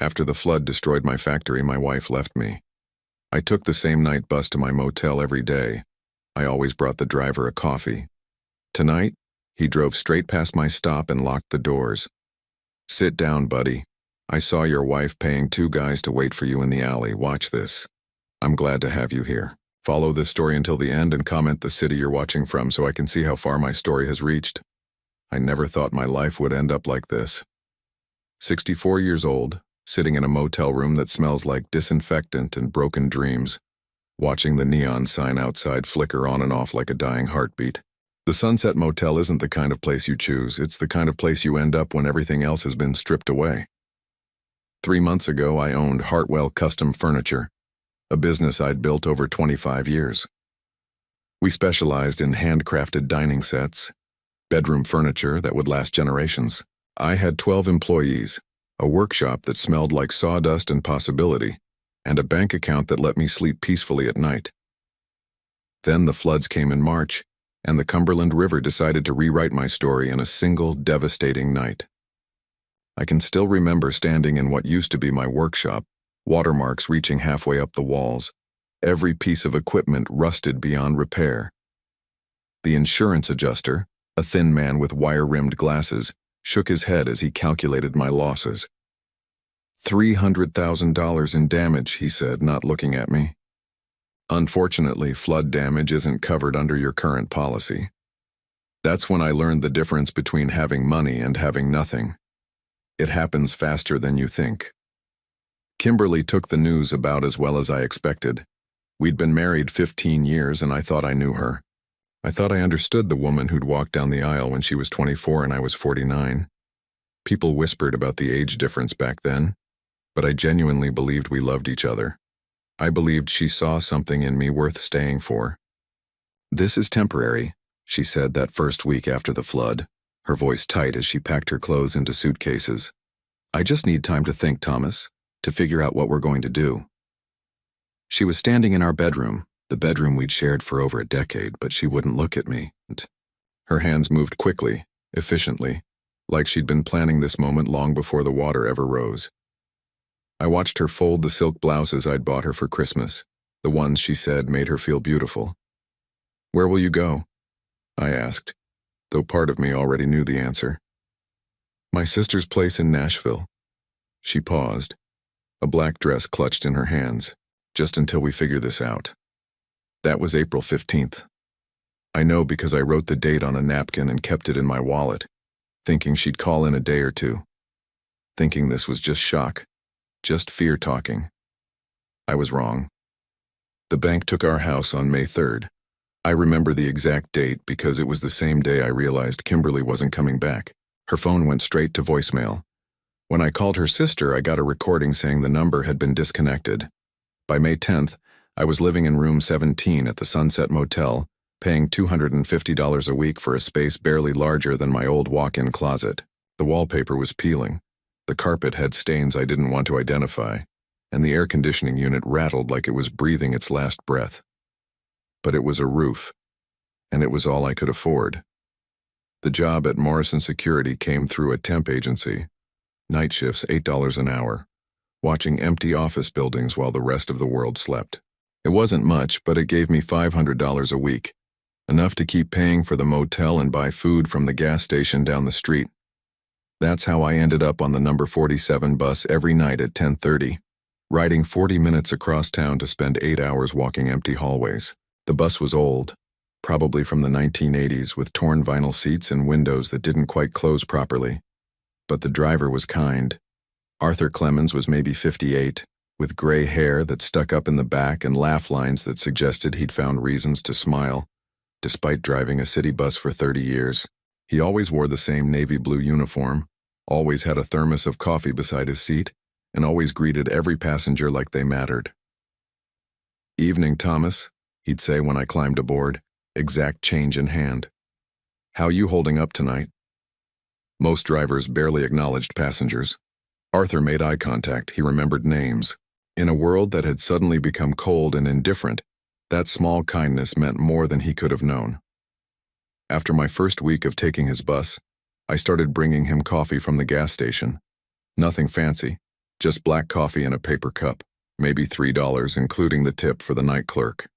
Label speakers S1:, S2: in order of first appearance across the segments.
S1: After the flood destroyed my factory, my wife left me. I took the same night bus to my motel every day. I always brought the driver a coffee. Tonight, he drove straight past my stop and locked the doors. "Sit down, buddy. I saw your wife paying two guys to wait for you in the alley. Watch this. I'm glad to have you here. Follow this story until the end and comment the city you're watching from so I can see how far my story has reached. I never thought my life would end up like this." 64 years old, sitting in a motel room that smells like disinfectant and broken dreams, watching the neon sign outside flicker on and off like a dying heartbeat. The Sunset Motel isn't the kind of place you choose. It's the kind of place you end up when everything else has been stripped away. 3 months ago, I owned Hartwell Custom Furniture, a business I'd built over 25 years. We specialized in handcrafted dining sets, bedroom furniture that would last generations. I had 12 employees, a workshop that smelled like sawdust and possibility, and a bank account that let me sleep peacefully at night. Then the floods came in March, and the Cumberland River decided to rewrite my story in a single devastating night. I can still remember standing in what used to be my workshop, watermarks reaching halfway up the walls, every piece of equipment rusted beyond repair. The insurance adjuster, a thin man with wire-rimmed glasses, shook his head as he calculated my losses. $300,000 in damage, he said, not looking at me. Unfortunately, flood damage isn't covered under your current policy. That's when I learned the difference between having money and having nothing. It happens faster than you think. Kimberly took the news about as well as I expected. We'd been married 15 years and I thought I knew her. I thought I understood the woman who'd walked down the aisle when she was 24 and I was 49. People whispered about the age difference back then, but I genuinely believed we loved each other. I believed she saw something in me worth staying for. "This is temporary," she said that first week after the flood, her voice tight as she packed her clothes into suitcases. "I just need time to think, Thomas, to figure out what we're going to do." She was standing in our bedroom, the bedroom we'd shared for over a decade, but she wouldn't look at me. Her hands moved quickly, efficiently, like she'd been planning this moment long before the water ever rose. I watched her fold the silk blouses I'd bought her for Christmas, the ones she said made her feel beautiful. "Where will you go?" I asked, though part of me already knew the answer. "My sister's place in Nashville." She paused, a black dress clutched in her hands, "just until we figure this out." That was April 15th. I know because I wrote the date on a napkin and kept it in my wallet, thinking she'd call in a day or two, thinking this was just shock. Just fear talking. I was wrong. The bank took our house on May 3rd. I remember the exact date because it was the same day I realized Kimberly wasn't coming back. Her phone went straight to voicemail. When I called her sister, I got a recording saying the number had been disconnected. By May 10th, I was living in room 17 at the Sunset Motel, paying $250 a week for a space barely larger than my old walk-in closet. The wallpaper was peeling. The carpet had stains I didn't want to identify, and the air conditioning unit rattled like it was breathing its last breath. But it was a roof, and it was all I could afford. The job at Morrison Security came through a temp agency. Night shifts, $8 an hour, watching empty office buildings while the rest of the world slept. It wasn't much, but it gave me $500 a week, enough to keep paying for the motel and buy food from the gas station down the street. That's how I ended up on the number 47 bus every night at 10:30, riding 40 minutes across town to spend 8 hours walking empty hallways. The bus was old, probably from the 1980s, with torn vinyl seats and windows that didn't quite close properly. But the driver was kind. Arthur Clemens was maybe 58, with gray hair that stuck up in the back and laugh lines that suggested he'd found reasons to smile, despite driving a city bus for 30 years. He always wore the same navy blue uniform, always had a thermos of coffee beside his seat, and always greeted every passenger like they mattered. "Evening, Thomas," he'd say when I climbed aboard, exact change in hand. "How you holding up tonight?" Most drivers barely acknowledged passengers. Arthur made eye contact. He remembered names. In a world that had suddenly become cold and indifferent, that small kindness meant more than he could have known. After my first week of taking his bus, I started bringing him coffee from the gas station. Nothing fancy, Just black coffee in a paper cup, maybe $3, including the tip for the night clerk.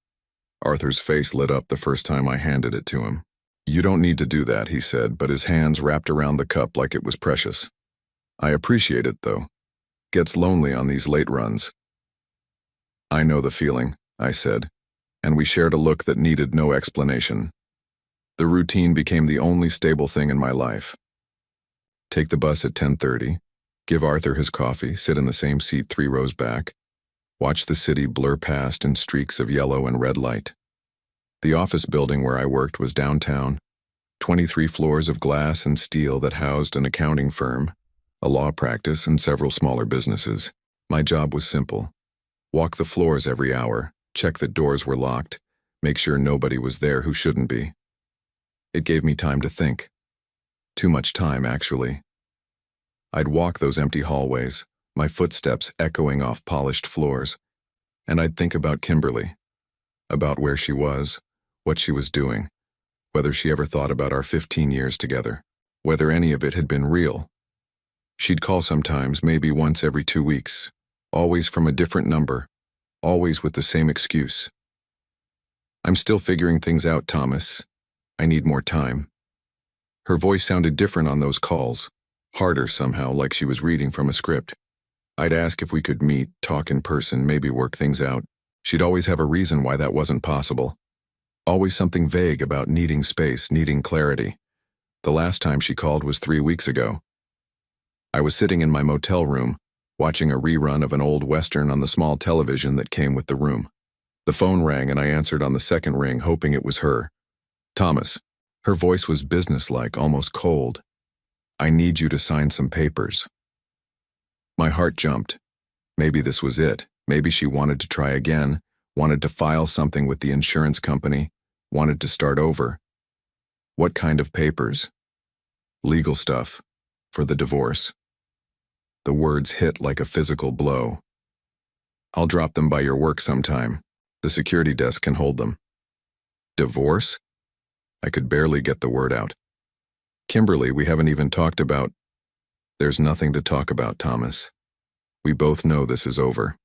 S1: Arthur's face lit up the first time I handed it to him. "You don't need to do that," he said, but his hands wrapped around the cup like it was precious. "I appreciate it, though. Gets lonely on these late runs." "I know the feeling," I said, and we shared a look that needed no explanation. The routine became the only stable thing in my life. Take the bus at 10:30, give Arthur his coffee, sit in the same seat 3 rows back, watch the city blur past in streaks of yellow and red light. The office building where I worked was downtown, 23 floors of glass and steel that housed an accounting firm, a law practice, and several smaller businesses. My job was simple. Walk the floors every hour, check that doors were locked, make sure nobody was there who shouldn't be. It gave me time to think. Too much time, actually. I'd walk those empty hallways, my footsteps echoing off polished floors, and I'd think about Kimberly, about where she was, what she was doing, whether she ever thought about our 15 years together, whether any of it had been real. She'd call sometimes, maybe once every 2 weeks, always from a different number, always with the same excuse. "I'm still figuring things out, Thomas. I need more time." Her voice sounded different on those calls, harder somehow, like she was reading from a script. I'd ask if we could meet, talk in person, maybe work things out. She'd always have a reason why that wasn't possible. Always something vague about needing space, needing clarity. The last time she called was 3 weeks ago. I was sitting in my motel room, watching a rerun of an old Western on the small television that came with the room. The phone rang and I answered on the second ring, hoping it was her. "Thomas." Her voice was businesslike, almost cold. "I need you to sign some papers." My heart jumped. Maybe this was it. Maybe she wanted to try again, wanted to file something with the insurance company, wanted to start over. What kind of papers? Legal stuff. For the divorce. The words hit like a physical blow. "I'll drop them by your work sometime. The security desk can hold them." Divorce? I could barely get the word out. "Kimberly, we haven't even talked about—" "There's nothing to talk about, Thomas. We both know this is over."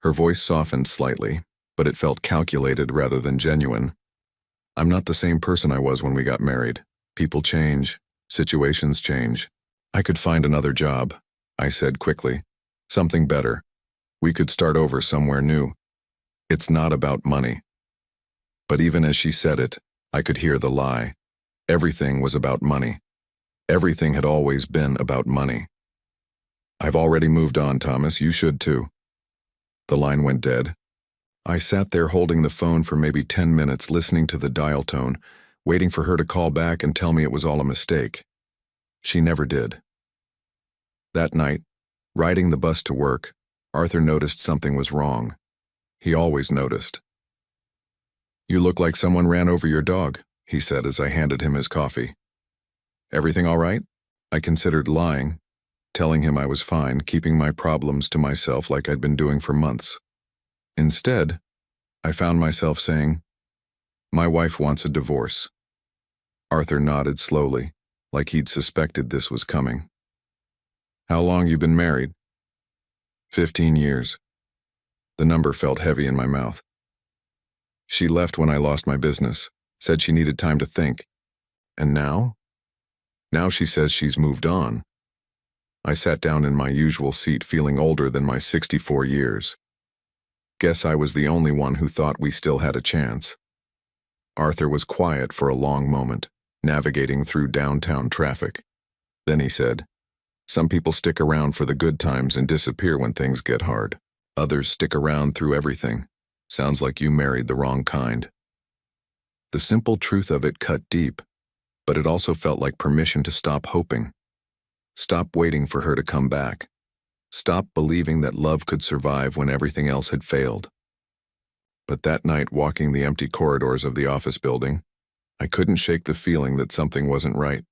S1: Her voice softened slightly, but it felt calculated rather than genuine. "I'm not the same person I was when we got married. People change. Situations change. I could find another job," I said quickly. "Something better. We could start over somewhere new. It's not about money." But even as she said it, I could hear the lie. Everything was about money. Everything had always been about money. "I've already moved on, Thomas. You should too." The line went dead. I sat there holding the phone for maybe 10 minutes, listening to the dial tone, waiting for her to call back and tell me it was all a mistake. She never did. That night, riding the bus to work, Arthur noticed something was wrong. He always noticed. "You look like someone ran over your dog," he said as I handed him his coffee. "Everything all right?" I considered lying, telling him I was fine, keeping my problems to myself like I'd been doing for months. Instead, I found myself saying, "My wife wants a divorce." Arthur nodded slowly, like he'd suspected this was coming. "How long you been married?" 15 years. The number felt heavy in my mouth. "She left when I lost my business, said she needed time to think. And now? Now she says she's moved on." I sat down in my usual seat, feeling older than my 64 years. Guess I was the only one who thought we still had a chance. Arthur was quiet for a long moment, navigating through downtown traffic. Then he said, "Some people stick around for the good times and disappear when things get hard. Others stick around through everything. Sounds like you married the wrong kind." The simple truth of it cut deep, but it also felt like permission to stop hoping. Stop waiting for her to come back. Stop believing that love could survive when everything else had failed. But that night, walking the empty corridors of the office building, I couldn't shake the feeling that something wasn't right.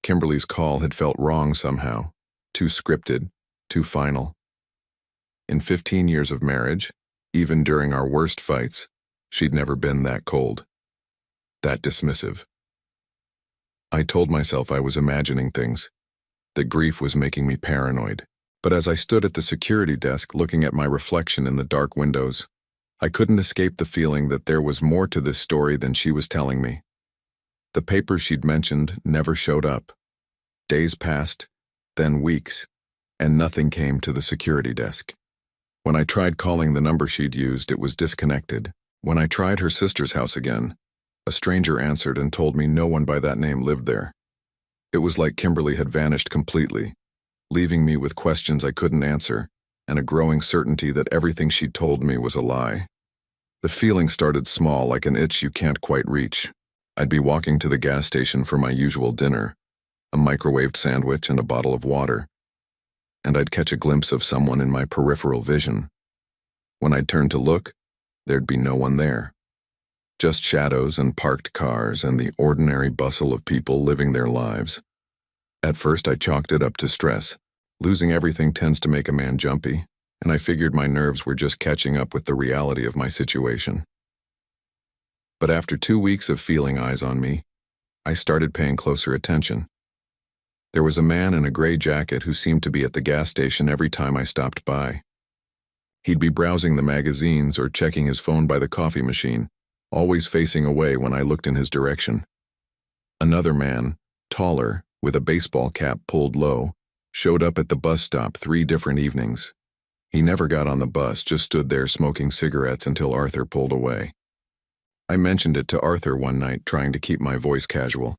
S1: Kimberly's call had felt wrong somehow, too scripted, too final. In 15 years of marriage, even during our worst fights, she'd never been that cold, that dismissive. I told myself I was imagining things, that grief was making me paranoid, But as I stood at the security desk looking at my reflection in the dark windows, I couldn't escape the feeling that there was more to this story than she was telling me. The papers she'd mentioned never showed up. Days passed, then weeks, and nothing came to the security desk. When I tried calling the number she'd used, it was disconnected. When I tried her sister's house again, a stranger answered and told me no one by that name lived there. It was like Kimberly had vanished completely, leaving me with questions I couldn't answer and a growing certainty that everything she'd told me was a lie. The feeling started small, like an itch you can't quite reach. I'd be walking to the gas station for my usual dinner, a microwaved sandwich and a bottle of water, and I'd catch a glimpse of someone in my peripheral vision. When I'd turn to look, there'd be no one there. Just shadows and parked cars and the ordinary bustle of people living their lives. At first I chalked it up to stress. Losing everything tends to make a man jumpy, and I figured my nerves were just catching up with the reality of my situation. But after 2 weeks of feeling eyes on me, I started paying closer attention. There was a man in a gray jacket who seemed to be at the gas station every time I stopped by. He'd be browsing the magazines or checking his phone by the coffee machine, always facing away when I looked in his direction. Another man, taller, with a baseball cap pulled low, showed up at the bus stop 3 different evenings. He never got on the bus, just stood there smoking cigarettes until Arthur pulled away. I mentioned it to Arthur one night, trying to keep my voice casual.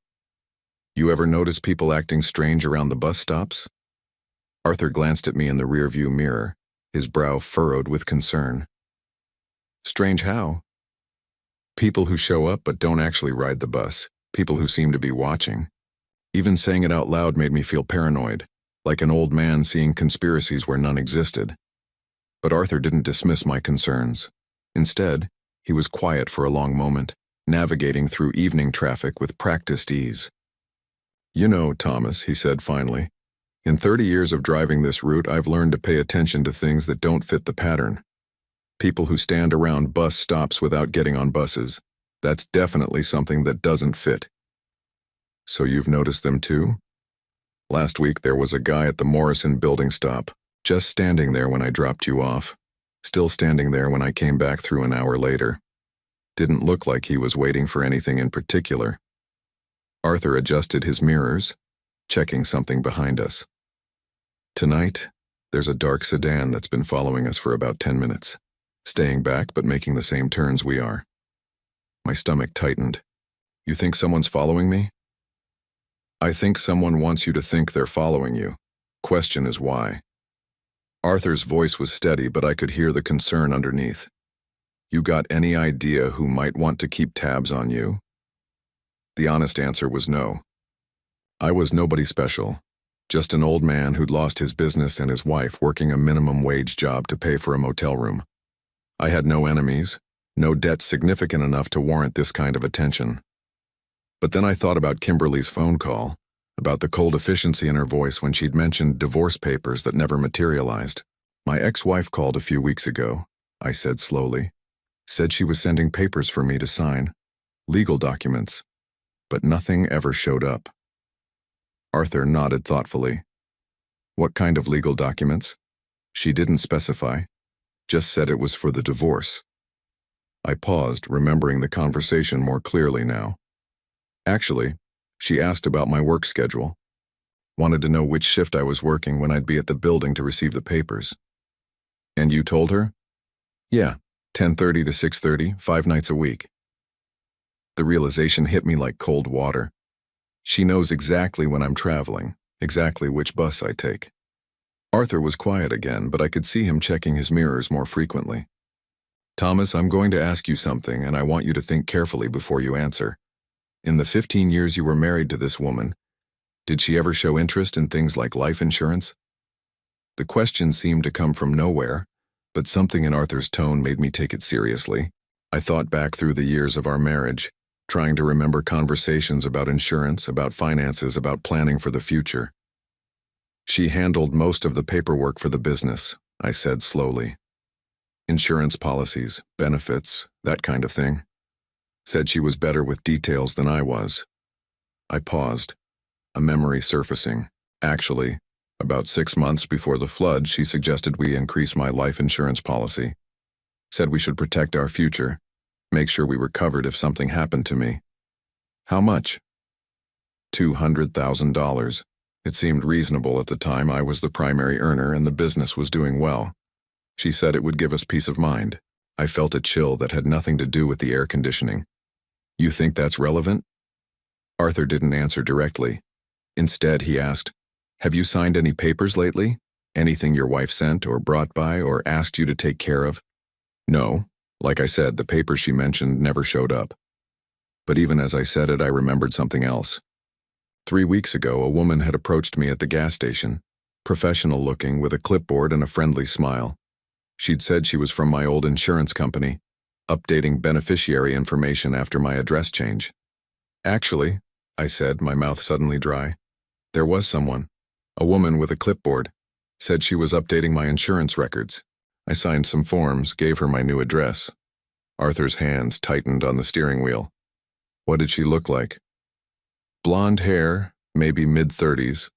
S1: "You ever notice people acting strange around the bus stops?" Arthur glanced at me in the rearview mirror, his brow furrowed with concern. "Strange how?" "People who show up but don't actually ride the bus, people who seem to be watching." Even saying it out loud made me feel paranoid, like an old man seeing conspiracies where none existed. But Arthur didn't dismiss my concerns. Instead, he was quiet for a long moment, navigating through evening traffic with practiced ease. "You know, Thomas," he said finally, "in 30 years of driving this route, I've learned to pay attention to things that don't fit the pattern. People who stand around bus stops without getting on buses, that's definitely something that doesn't fit." "So you've noticed them too?" "Last week there was a guy at the Morrison building stop, just standing there when I dropped you off, still standing there when I came back through an hour later. Didn't look like he was waiting for anything in particular." Arthur adjusted his mirrors, checking something behind us. "Tonight, there's a dark sedan that's been following us for about 10 minutes, staying back but making the same turns we are." My stomach tightened. "You think someone's following me?" "I think someone wants you to think they're following you. Question is why." Arthur's voice was steady, but I could hear the concern underneath. "You got any idea who might want to keep tabs on you?" The honest answer was no. I was nobody special, just an old man who'd lost his business and his wife working a minimum wage job to pay for a motel room. I had no enemies, no debts significant enough to warrant this kind of attention. But then I thought about Kimberly's phone call, about the cold efficiency in her voice when she'd mentioned divorce papers that never materialized. "My ex-wife called a few weeks ago," I said slowly. "Said she was sending papers for me to sign, legal documents, but nothing ever showed up." Arthur nodded thoughtfully. "What kind of legal documents?" "She didn't specify, just said it was for the divorce." I paused, remembering the conversation more clearly now. "Actually, she asked about my work schedule. Wanted to know which shift I was working when I'd be at the building to receive the papers." "And you told her?" "Yeah, 10:30 to 6:30, 5 nights a week." The realization hit me like cold water. She knows exactly when I'm traveling, exactly which bus I take. Arthur was quiet again, but I could see him checking his mirrors more frequently. "Thomas, I'm going to ask you something, and I want you to think carefully before you answer. In the 15 years you were married to this woman, did she ever show interest in things like life insurance?" The question seemed to come from nowhere, but something in Arthur's tone made me take it seriously. I thought back through the years of our marriage, trying to remember conversations about insurance, about finances, about planning for the future. "She handled most of the paperwork for the business," I said slowly. "Insurance policies, benefits, that kind of thing. Said she was better with details than I was." I paused, a memory surfacing. "Actually, About 6 months before the flood, she suggested we increase my life insurance policy. Said we should protect our future, make sure we were covered if something happened to me. How much? $200,000. It seemed reasonable at the time. I was the primary earner and the business was doing well. She said it would give us peace of mind. I felt a chill that had nothing to do with the air conditioning. You think that's relevant? Arthur didn't answer directly. Instead, he asked, have you signed any papers lately? Anything your wife sent or brought by or asked you to take care of? No. Like I said, the papers she mentioned never showed up. But even as I said it, I remembered something else. 3 weeks ago, a woman had approached me at the gas station, professional looking with a clipboard and a friendly smile. She'd said she was from my old insurance company, updating beneficiary information after my address change. Actually, I said, my mouth suddenly dry, there was someone, a woman with a clipboard, said she was updating my insurance records. I signed some forms, gave her my new address. Arthur's hands tightened on the steering wheel. What did she look like? Blonde hair, maybe mid-30s,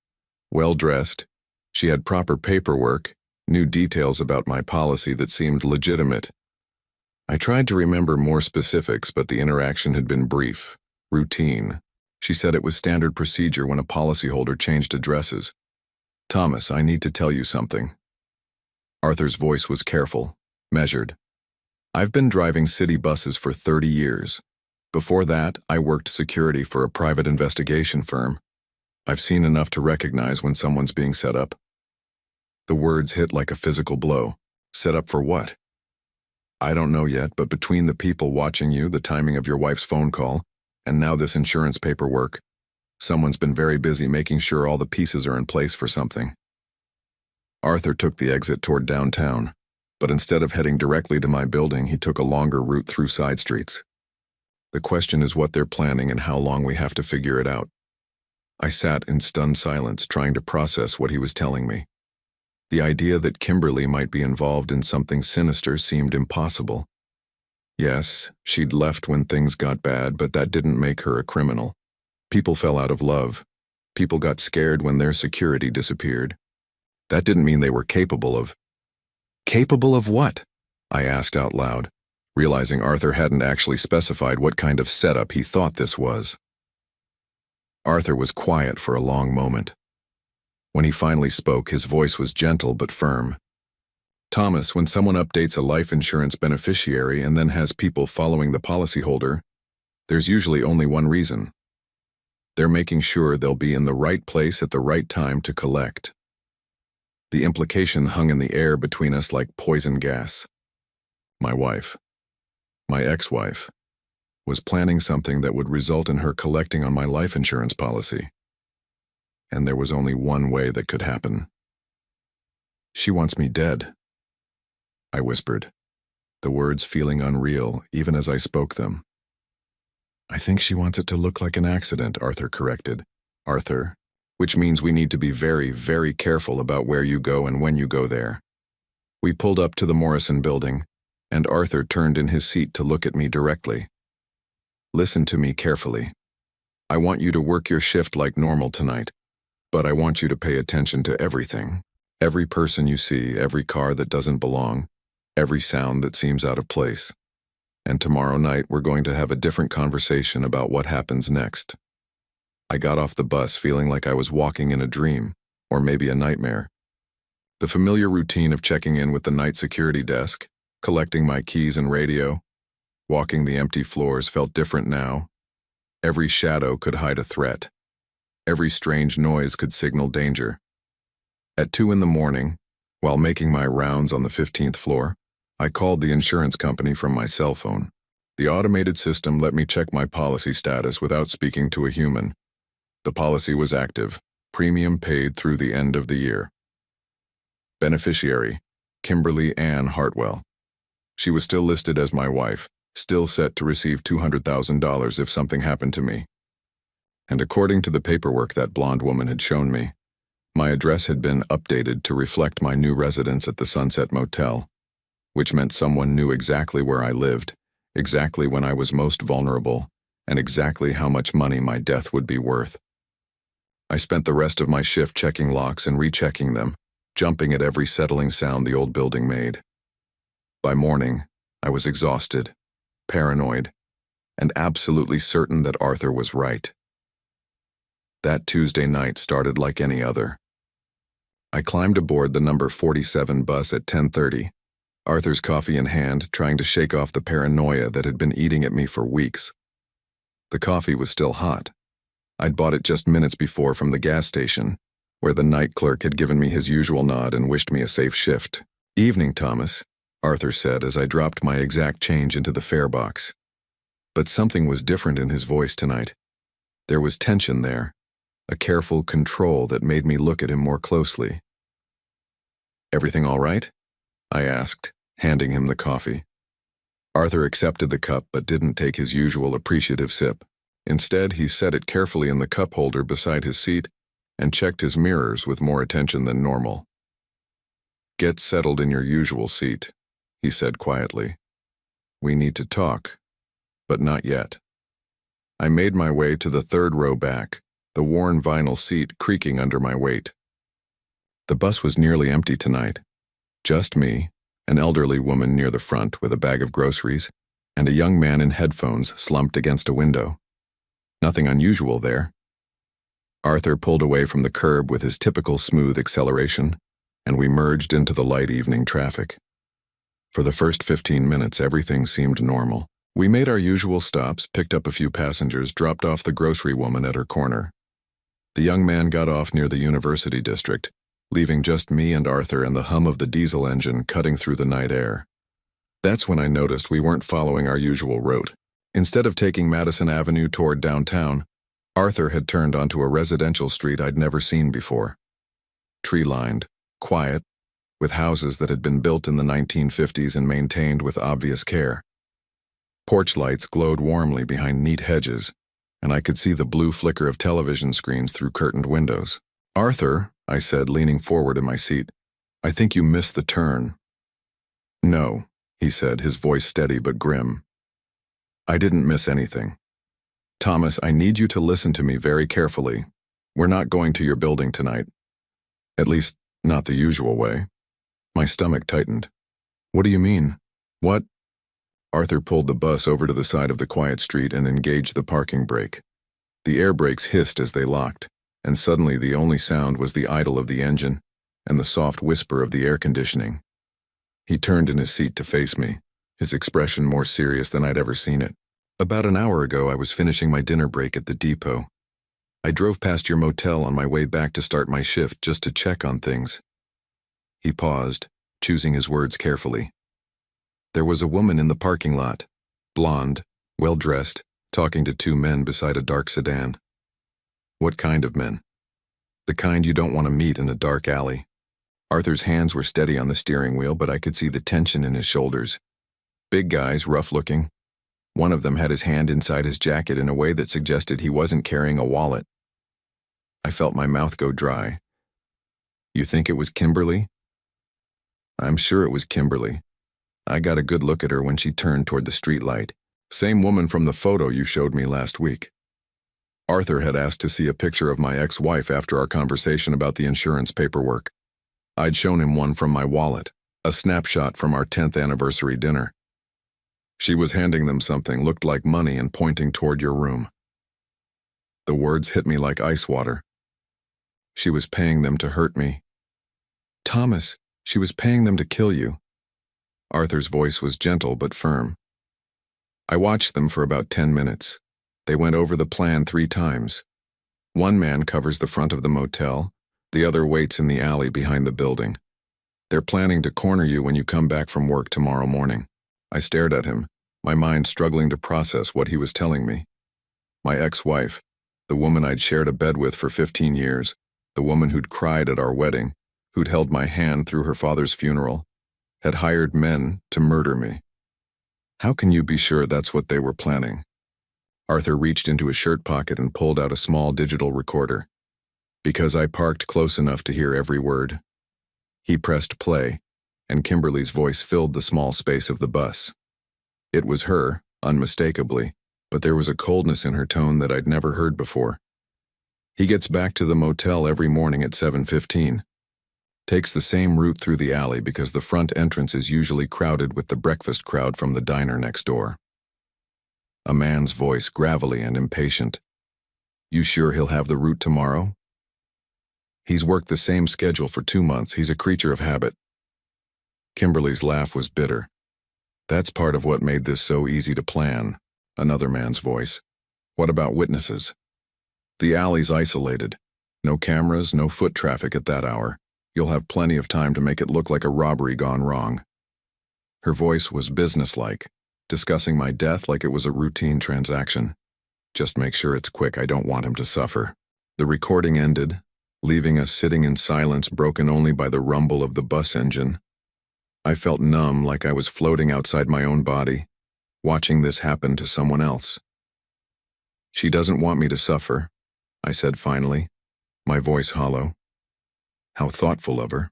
S1: well-dressed. She had proper paperwork, knew details about my policy that seemed legitimate. I tried to remember more specifics, but the interaction had been brief, routine. She said it was standard procedure when a policyholder changed addresses. Thomas, I need to tell you something. Arthur's voice was careful, measured. I've been driving city buses for 30 years. Before that, I worked security for a private investigation firm. I've seen enough to recognize when someone's being set up. The words hit like a physical blow. Set up for what? I don't know yet, but between the people watching you, the timing of your wife's phone call, and now this insurance paperwork, someone's been very busy making sure all the pieces are in place for something. Arthur took the exit toward downtown, but instead of heading directly to my building, he took a longer route through side streets. The question is what they're planning and how long we have to figure it out. I sat in stunned silence, trying to process what he was telling me. The idea that Kimberly might be involved in something sinister seemed impossible. Yes, she'd left when things got bad, but that didn't make her a criminal. People fell out of love. People got scared when their security disappeared. That didn't mean they were capable of... Capable of what? I asked out loud, realizing Arthur hadn't actually specified what kind of setup he thought this was. Arthur was quiet for a long moment. When he finally spoke, his voice was gentle but firm. Thomas, when someone updates a life insurance beneficiary and then has people following the policyholder, there's usually only one reason. They're making sure they'll be in the right place at the right time to collect. The implication hung in the air between us like poison gas. My wife, my ex-wife, was planning something that would result in her collecting on my life insurance policy. And there was only one way that could happen. She wants me dead, I whispered, the words feeling unreal even as I spoke them. I think she wants it to look like an accident, Arthur corrected. Arthur, which means we need to be very, very careful about where you go and when you go there. We pulled up to the Morrison building, and Arthur turned in his seat to look at me directly. Listen to me carefully. I want you to work your shift like normal tonight, but I want you to pay attention to everything. Every person you see, every car that doesn't belong, every sound that seems out of place. And tomorrow night we're going to have a different conversation about what happens next. I got off the bus feeling like I was walking in a dream, or maybe a nightmare. The familiar routine of checking in with the night security desk, collecting my keys and radio, walking the empty floors felt different now. Every shadow could hide a threat. Every strange noise could signal danger. At 2 a.m, while making my rounds on the 15th floor, I called the insurance company from my cell phone. The automated system let me check my policy status without speaking to a human. The policy was active, premium paid through the end of the year. Beneficiary, Kimberly Ann Hartwell. She was still listed as my wife, still set to receive $200,000 if something happened to me. And according to the paperwork that blonde woman had shown me, my address had been updated to reflect my new residence at the Sunset Motel, which meant someone knew exactly where I lived, exactly when I was most vulnerable, and exactly how much money my death would be worth. I spent the rest of my shift checking locks and rechecking them, jumping at every settling sound the old building made. By morning, I was exhausted, paranoid, and absolutely certain that Arthur was right. That Tuesday night started like any other. I climbed aboard the number 47 bus at 10:30, Arthur's coffee in hand, trying to shake off the paranoia that had been eating at me for weeks. The coffee was still hot. I'd bought it just minutes before from the gas station, where the night clerk had given me his usual nod and wished me a safe shift. "Evening, Thomas," Arthur said as I dropped my exact change into the fare box. But something was different in his voice tonight. There was tension there, a careful control that made me look at him more closely. "Everything all right?" I asked, handing him the coffee. Arthur accepted the cup but didn't take his usual appreciative sip. Instead, he set it carefully in the cup holder beside his seat and checked his mirrors with more attention than normal. "Get settled in your usual seat," he said quietly. "We need to talk, but not yet." I made my way to the third row back, the worn vinyl seat creaking under my weight. The bus was nearly empty tonight. Just me, an elderly woman near the front with a bag of groceries, and a young man in headphones slumped against a window. Nothing unusual there. Arthur pulled away from the curb with his typical smooth acceleration, and we merged into the light evening traffic. For the first 15 minutes, everything seemed normal. We made our usual stops, picked up a few passengers, dropped off the grocery woman at her corner. The young man got off near the University District, leaving just me and Arthur and the hum of the diesel engine cutting through the night air. That's when I noticed we weren't following our usual route. Instead of taking Madison Avenue toward downtown, Arthur had turned onto a residential street I'd never seen before. Tree-lined, quiet, with houses that had been built in the 1950s and maintained with obvious care. Porch lights glowed warmly behind neat hedges, and I could see the blue flicker of television screens through curtained windows. "Arthur," I said, leaning forward in my seat, "I think you missed the turn." "No," he said, his voice steady but grim. "I didn't miss anything. Thomas, I need you to listen to me very carefully. We're not going to your building tonight. At least, not the usual way." My stomach tightened. "What do you mean? What?" Arthur pulled the bus over to the side of the quiet street and engaged the parking brake. The air brakes hissed as they locked, and suddenly the only sound was the idle of the engine and the soft whisper of the air conditioning. He turned in his seat to face me, his expression more serious than I'd ever seen it. "About an hour ago, I was finishing my dinner break at the depot. I drove past your motel on my way back to start my shift just to check on things." He paused, choosing his words carefully. "There was a woman in the parking lot, blonde, well-dressed, talking to two men beside a dark sedan." "What kind of men?" "The kind you don't want to meet in a dark alley." Arthur's hands were steady on the steering wheel, but I could see the tension in his shoulders. Big guys, rough-looking. One of them had his hand inside his jacket in a way that suggested he wasn't carrying a wallet. I felt my mouth go dry. "You think it was Kimberly?" "I'm sure it was Kimberly. I got a good look at her when she turned toward the streetlight. Same woman from the photo you showed me last week." Arthur had asked to see a picture of my ex-wife after our conversation about the insurance paperwork. I'd shown him one from my wallet, a snapshot from our 10th anniversary dinner. "She was handing them something, looked like money, and pointing toward your room." The words hit me like ice water. "She was paying them to hurt me." "Thomas, she was paying them to kill you." Arthur's voice was gentle but firm. I watched them for about 10 minutes. They went over the plan 3 times. One man covers the front of the motel, the other waits in the alley behind the building. "They're planning to corner you when you come back from work tomorrow morning." I stared at him, my mind struggling to process what he was telling me. My ex-wife, the woman I'd shared a bed with for 15 years, the woman who'd cried at our wedding, who'd held my hand through her father's funeral, had hired men to murder me. "How can you be sure that's what they were planning?" Arthur reached into his shirt pocket and pulled out a small digital recorder. "Because I parked close enough to hear every word." He pressed play, and Kimberly's voice filled the small space of the bus. It was her, unmistakably, but there was a coldness in her tone that I'd never heard before. He gets back to the motel every morning at 7:15. Takes the same route through the alley because the front entrance is usually crowded with the breakfast crowd from the diner next door. A man's voice, gravelly and impatient. You sure he'll have the route tomorrow? He's worked the same schedule for 2 months. He's a creature of habit. Kimberly's laugh was bitter. That's part of what made this so easy to plan. Another man's voice. What about witnesses? The alley's isolated. No cameras, no foot traffic at that hour. You'll have plenty of time to make it look like a robbery gone wrong. Her voice was businesslike, discussing my death like it was a routine transaction. Just make sure it's quick. I don't want him to suffer. The recording ended, leaving us sitting in silence broken only by the rumble of the bus engine. I felt numb, like I was floating outside my own body, watching this happen to someone else. She doesn't want me to suffer, I said finally, my voice hollow. How thoughtful of her.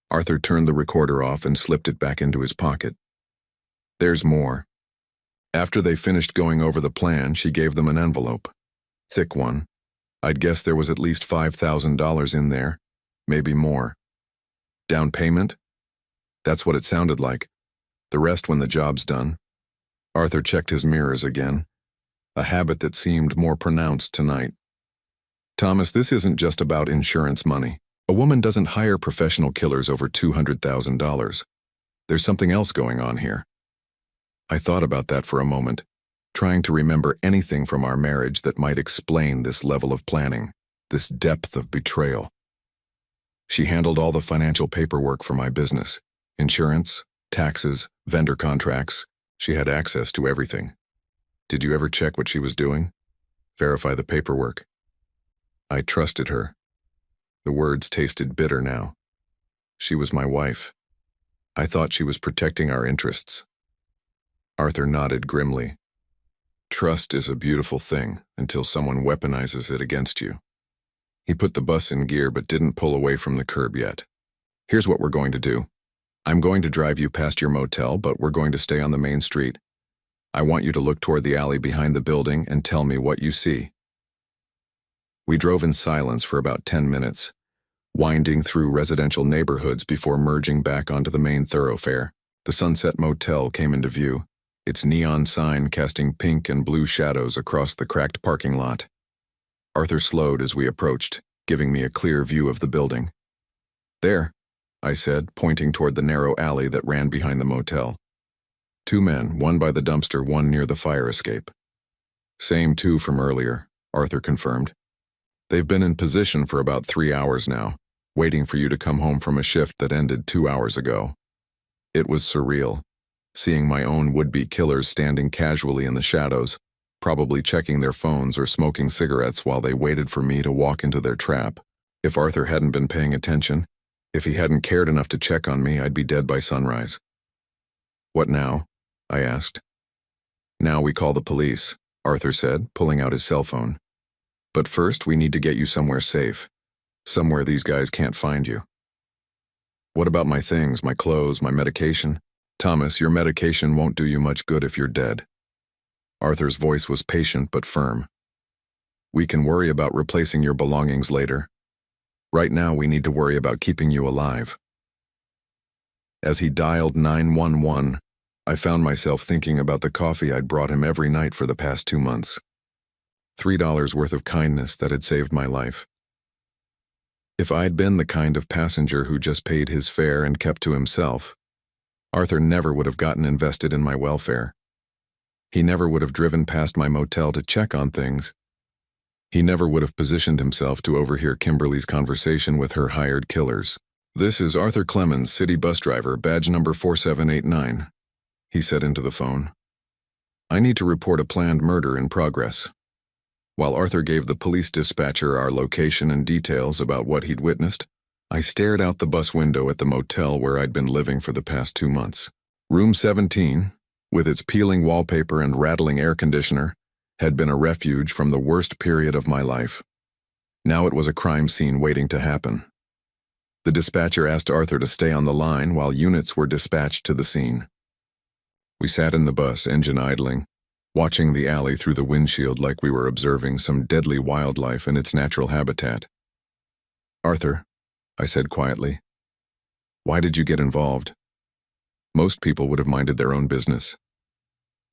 S1: Arthur turned the recorder off and slipped it back into his pocket. There's more. After they finished going over the plan, she gave them an envelope. Thick one. I'd guess there was at least $5,000 in there, maybe more. Down payment? That's what it sounded like. The rest when the job's done. Arthur checked his mirrors again, a habit that seemed more pronounced tonight. Thomas, this isn't just about insurance money. A woman doesn't hire professional killers over $200,000. There's something else going on here. I thought about that for a moment, trying to remember anything from our marriage that might explain this level of planning, this depth of betrayal. She handled all the financial paperwork for my business. Insurance, taxes, vendor contracts. She had access to everything. Did you ever check what she was doing? Verify the paperwork. I trusted her. The words tasted bitter now. She was my wife. I thought she was protecting our interests. Arthur nodded grimly. Trust is a beautiful thing until someone weaponizes it against you. He put the bus in gear but didn't pull away from the curb yet. Here's what we're going to do. I'm going to drive you past your motel, but we're going to stay on the main street. I want you to look toward the alley behind the building and tell me what you see. We drove in silence for about 10 minutes, winding through residential neighborhoods before merging back onto the main thoroughfare. The Sunset Motel came into view, its neon sign casting pink and blue shadows across the cracked parking lot. Arthur slowed as we approached, giving me a clear view of the building. There, I said, pointing toward the narrow alley that ran behind the motel. 2 men, one by the dumpster, one near the fire escape. Same 2 from earlier, Arthur confirmed. They've been in position for about 3 hours now, waiting for you to come home from a shift that ended 2 hours ago. It was surreal, seeing my own would-be killers standing casually in the shadows, probably checking their phones or smoking cigarettes while they waited for me to walk into their trap. If Arthur hadn't been paying attention, if he hadn't cared enough to check on me, I'd be dead by sunrise. What now? I asked. Now we call the police, Arthur said, pulling out his cell phone. But first, we need to get you somewhere safe, somewhere these guys can't find you. What about my things, my clothes, my medication? Thomas, your medication won't do you much good if you're dead. Arthur's voice was patient but firm. We can worry about replacing your belongings later. Right now, we need to worry about keeping you alive. As he dialed 911, I found myself thinking about the coffee I'd brought him every night for the past 2 months. $3 worth of kindness that had saved my life. If I'd been the kind of passenger who just paid his fare and kept to himself, Arthur never would have gotten invested in my welfare. He never would have driven past my motel to check on things. He never would have positioned himself to overhear Kimberly's conversation with her hired killers. This is Arthur Clemens, city bus driver, badge number 4789, he said into the phone. I need to report a planned murder in progress. While Arthur gave the police dispatcher our location and details about what he'd witnessed, I stared out the bus window at the motel where I'd been living for the past 2 months. Room 17, with its peeling wallpaper and rattling air conditioner, had been a refuge from the worst period of my life. Now it was a crime scene waiting to happen. The dispatcher asked Arthur to stay on the line while units were dispatched to the scene. We sat in the bus, engine idling, watching the alley through the windshield like we were observing some deadly wildlife in its natural habitat. "Arthur," I said quietly, "why did you get involved?" Most people would have minded their own business.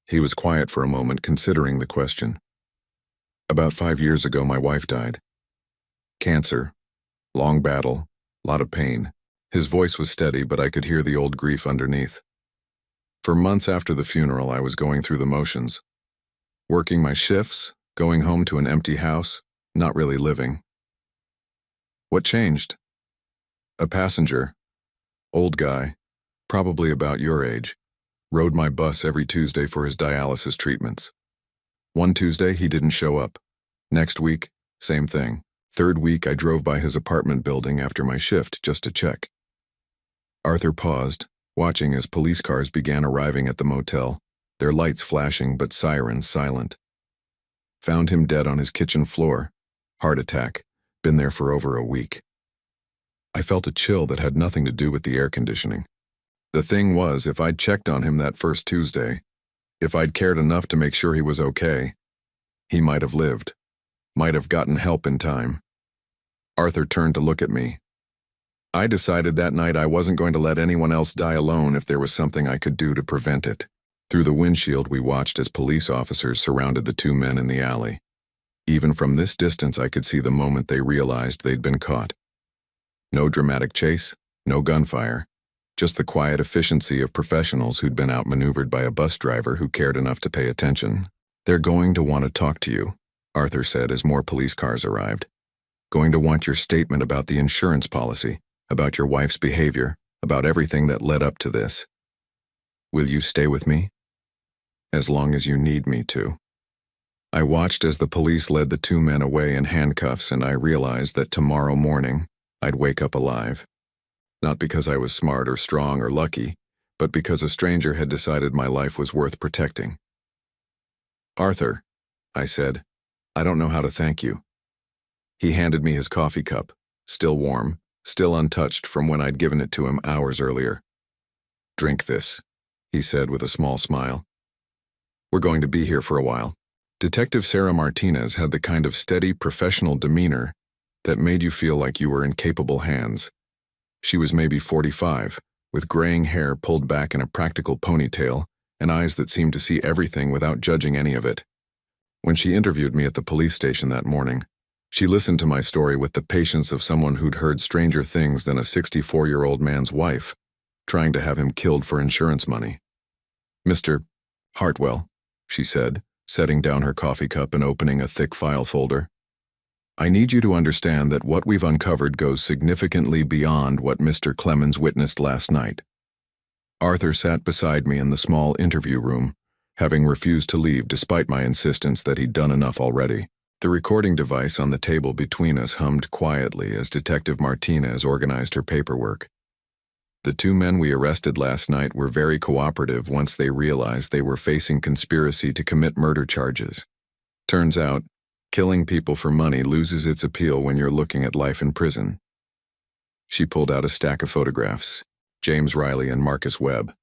S1: He was quiet for a moment, considering the question. "About 5 years ago, my wife died. Cancer. Long battle. Lot of pain." His voice was steady, but I could hear the old grief underneath. For months after the funeral, I was going through the motions. Working my shifts, going home to an empty house, not really living. "What changed?" "A passenger, old guy, probably about your age, rode my bus every Tuesday for his dialysis treatments. One Tuesday, he didn't show up. Next week, same thing. Third week, I drove by his apartment building after my shift just to check." Arthur paused, watching as police cars began arriving at the motel, their lights flashing but sirens silent. "Found him dead on his kitchen floor. Heart attack. Been there for over a week." I felt a chill that had nothing to do with the air conditioning. The thing was, if I'd checked on him that first Tuesday, if I'd cared enough to make sure he was okay, he might have lived, might have gotten help in time. Arthur turned to look at me. I decided that night I wasn't going to let anyone else die alone if there was something I could do to prevent it. Through the windshield, we watched as police officers surrounded the two men in the alley. Even from this distance, I could see the moment they realized they'd been caught. No dramatic chase, no gunfire. Just the quiet efficiency of professionals who'd been outmaneuvered by a bus driver who cared enough to pay attention. "They're going to want to talk to you," Arthur said as more police cars arrived. "Going to want your statement about the insurance policy, about your wife's behavior, about everything that led up to this. Will you stay with me?" "As long as you need me to." I watched as the police led the two men away in handcuffs, and I realized that tomorrow morning I'd wake up alive. Not because I was smart or strong or lucky, but because a stranger had decided my life was worth protecting. "Arthur," I said, "I don't know how to thank you." He handed me his coffee cup, still warm, still untouched from when I'd given it to him hours earlier. "Drink this," he said with a small smile. "We're going to be here for a while." Detective Sarah Martinez had the kind of steady, professional demeanor that made you feel like you were in capable hands. She was maybe 45, with graying hair pulled back in a practical ponytail and eyes that seemed to see everything without judging any of it. When she interviewed me at the police station that morning, she listened to my story with the patience of someone who'd heard stranger things than a 64-year-old man's wife trying to have him killed for insurance money. "Mr. Hartwell," she said, setting down her coffee cup and opening a thick file folder. "I need you to understand that what we've uncovered goes significantly beyond what Mr. Clemens witnessed last night." Arthur sat beside me in the small interview room, having refused to leave despite my insistence that he'd done enough already. The recording device on the table between us hummed quietly as Detective Martinez organized her paperwork. The two men we arrested last night were very cooperative once they realized they were facing conspiracy to commit murder charges. Turns out, killing people for money loses its appeal when you're looking at life in prison. She pulled out a stack of photographs. James Riley and Marcus Webb.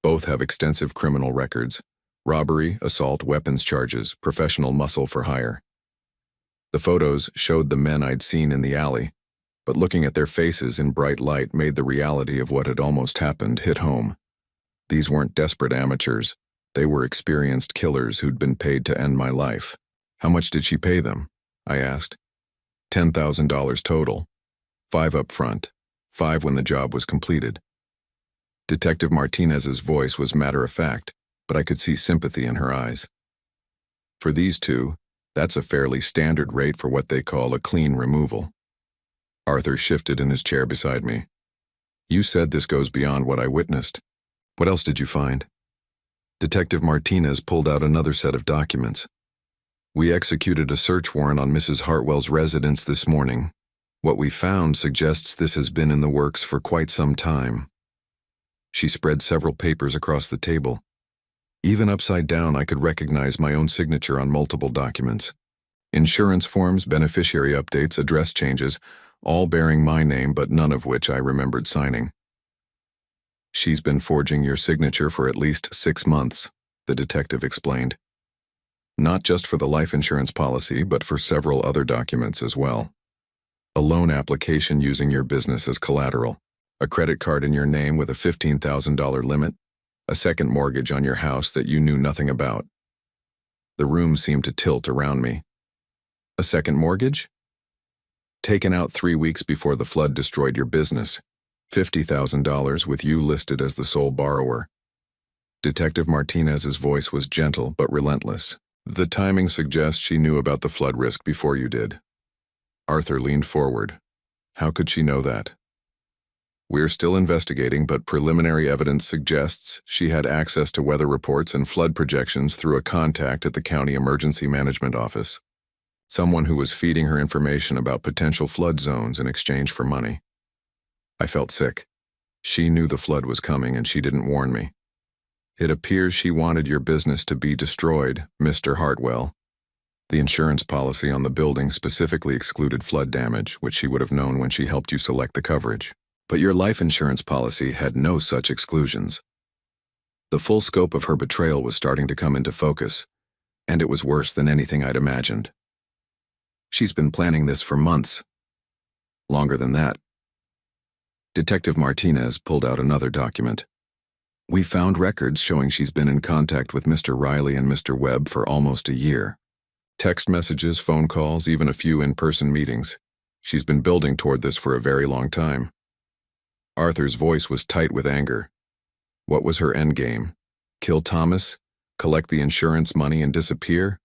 S1: Both have extensive criminal records. Robbery, assault, weapons charges, professional muscle for hire. The photos showed the men I'd seen in the alley, but looking at their faces in bright light made the reality of what had almost happened hit home. These weren't desperate amateurs. They were experienced killers who'd been paid to end my life. "How much did she pay them?" I asked. $10,000 total. 5 up front, 5 when the job was completed. Detective Martinez's voice was matter-of-fact, but I could see sympathy in her eyes. "For these two, that's a fairly standard rate for what they call a clean removal." Arthur shifted in his chair beside me. "You said this goes beyond what I witnessed. What else did you find?" Detective Martinez pulled out another set of documents. "We executed a search warrant on Mrs. Hartwell's residence this morning. What we found suggests this has been in the works for quite some time." She spread several papers across the table. Even upside down, I could recognize my own signature on multiple documents. Insurance forms, beneficiary updates, address changes, all bearing my name, but none of which I remembered signing. "She's been forging your signature for at least 6 months," the detective explained. Not just for the life insurance policy, but for several other documents as well. A loan application using your business as collateral, a credit card in your name with a $15,000 limit, a second mortgage on your house that you knew nothing about. The room seemed to tilt around me. A second mortgage? Taken out 3 weeks before the flood destroyed your business. $50,000 with you listed as the sole borrower. Detective Martinez's voice was gentle but relentless. The timing suggests she knew about the flood risk before you did. Arthur leaned forward. How could she know that? We're still investigating, but preliminary evidence suggests she had access to weather reports and flood projections through a contact at the County Emergency Management Office. Someone who was feeding her information about potential flood zones in exchange for money. I felt sick. She knew the flood was coming and she didn't warn me. It appears she wanted your business to be destroyed, Mr. Hartwell. The insurance policy on the building specifically excluded flood damage, which she would have known when she helped you select the coverage. But your life insurance policy had no such exclusions. The full scope of her betrayal was starting to come into focus, and it was worse than anything I'd imagined. She's been planning this for months. Longer than that. Detective Martinez pulled out another document. We found records showing she's been in contact with Mr. Riley and Mr. Webb for almost a year. Text messages, phone calls, even a few in-person meetings. She's been building toward this for a very long time. Arthur's voice was tight with anger. What was her endgame? Kill Thomas? Collect the insurance money and disappear?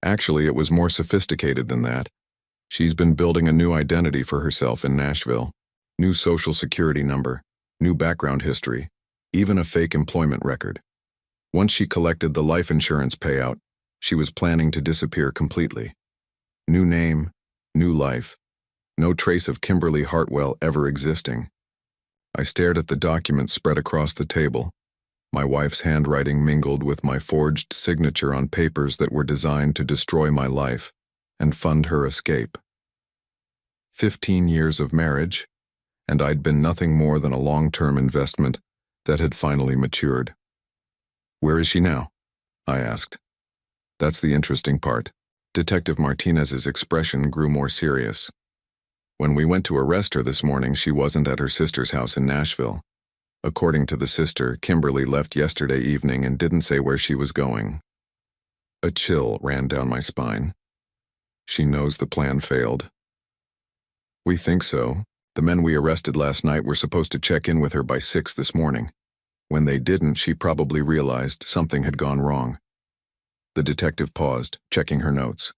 S1: Actually, it was more sophisticated than that. She's been building a new identity for herself in Nashville. New social security number, new background history, even a fake employment record. Once she collected the life insurance payout, she was planning to disappear completely. New name, new life, no trace of Kimberly Hartwell ever existing. I stared at the documents spread across the table. My wife's handwriting mingled with my forged signature on papers that were designed to destroy my life and fund her escape. 15 years of marriage, and I'd been nothing more than a long-term investment that had finally matured. Where is she now? I asked. That's the interesting part. Detective Martinez's expression grew more serious. When we went to arrest her this morning, she wasn't at her sister's house in Nashville. According to the sister, Kimberly left yesterday evening and didn't say where she was going. A chill ran down my spine. She knows the plan failed. We think so. The men we arrested last night were supposed to check in with her by 6 this morning. When they didn't, she probably realized something had gone wrong. The detective paused, checking her notes.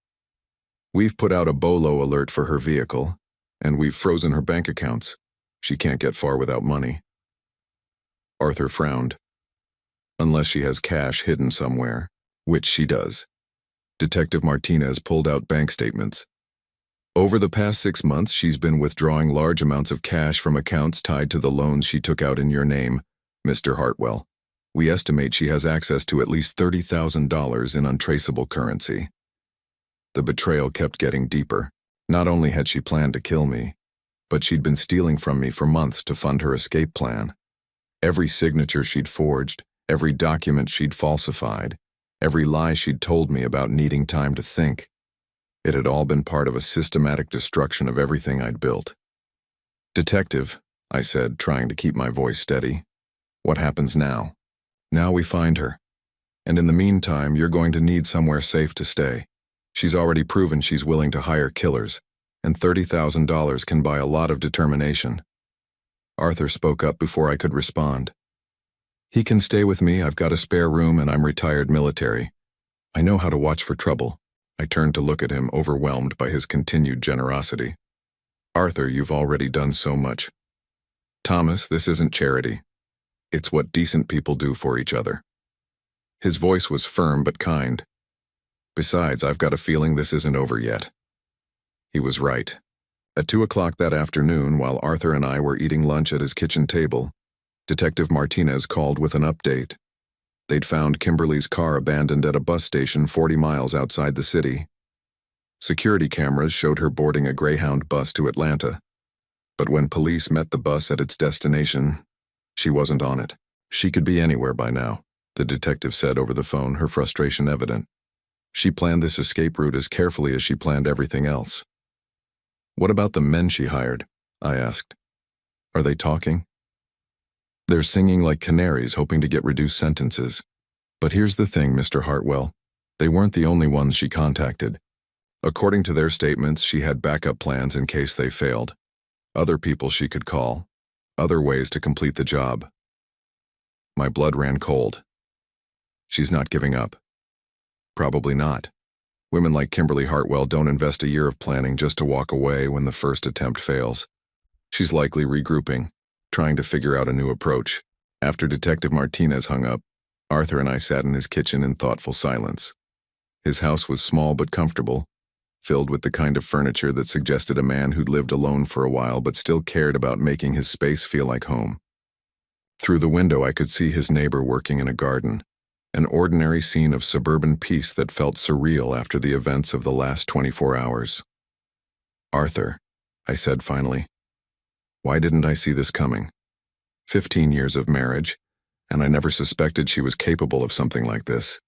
S1: We've put out a BOLO alert for her vehicle, and we've frozen her bank accounts. She can't get far without money. Arthur frowned. Unless she has cash hidden somewhere, which she does. Detective Martinez pulled out bank statements. Over the past 6 months, she's been withdrawing large amounts of cash from accounts tied to the loans she took out in your name, Mr. Hartwell. We estimate she has access to at least $30,000 in untraceable currency. The betrayal kept getting deeper. Not only had she planned to kill me, but she'd been stealing from me for months to fund her escape plan. Every signature she'd forged, every document she'd falsified, every lie she'd told me about needing time to think. It had all been part of a systematic destruction of everything I'd built. Detective, I said, trying to keep my voice steady. What happens now? Now we find her. And in the meantime, you're going to need somewhere safe to stay. She's already proven she's willing to hire killers, and $30,000 can buy a lot of determination. Arthur spoke up before I could respond. He can stay with me. I've got a spare room and I'm retired military. I know how to watch for trouble. I turned to look at him, overwhelmed by his continued generosity. Arthur, you've already done so much. Thomas, this isn't charity. It's what decent people do for each other. His voice was firm but kind. Besides, I've got a feeling this isn't over yet. He was right. At 2 o'clock that afternoon, while Arthur and I were eating lunch at his kitchen table, Detective Martinez called with an update. They'd found Kimberly's car abandoned at a bus station 40 miles outside the city. Security cameras showed her boarding a Greyhound bus to Atlanta. But when police met the bus at its destination, she wasn't on it. She could be anywhere by now, the detective said over the phone, her frustration evident. She planned this escape route as carefully as she planned everything else. What about the men she hired? I asked. Are they talking? They're singing like canaries, hoping to get reduced sentences. But here's the thing, Mr. Hartwell. They weren't the only ones she contacted. According to their statements, she had backup plans in case they failed. Other people she could call. Other ways to complete the job. My blood ran cold. She's not giving up. Probably not. Women like Kimberly Hartwell don't invest a year of planning just to walk away when the first attempt fails. She's likely regrouping, trying to figure out a new approach. After Detective Martinez hung up, Arthur and I sat in his kitchen in thoughtful silence. His house was small but comfortable, filled with the kind of furniture that suggested a man who'd lived alone for a while but still cared about making his space feel like home. Through the window I could see his neighbor working in a garden, an ordinary scene of suburban peace that felt surreal after the events of the last 24 hours. Arthur, I said finally, why didn't I see this coming? 15 years of marriage, and I never suspected she was capable of something like this.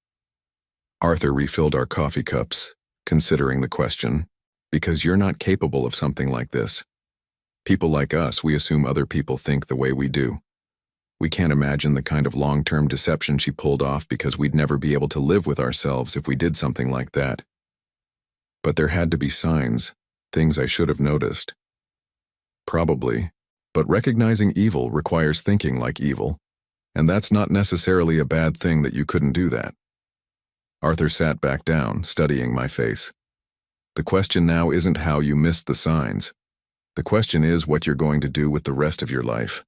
S1: Arthur refilled our coffee cups, considering the question, because you're not capable of something like this. People like us, we assume other people think the way we do. We can't imagine the kind of long-term deception she pulled off because we'd never be able to live with ourselves if we did something like that. But there had to be signs, things I should have noticed. Probably, but recognizing evil requires thinking like evil, and that's not necessarily a bad thing that you couldn't do that. Arthur sat back down, studying my face. The question now isn't how you missed the signs. The question is what you're going to do with the rest of your life.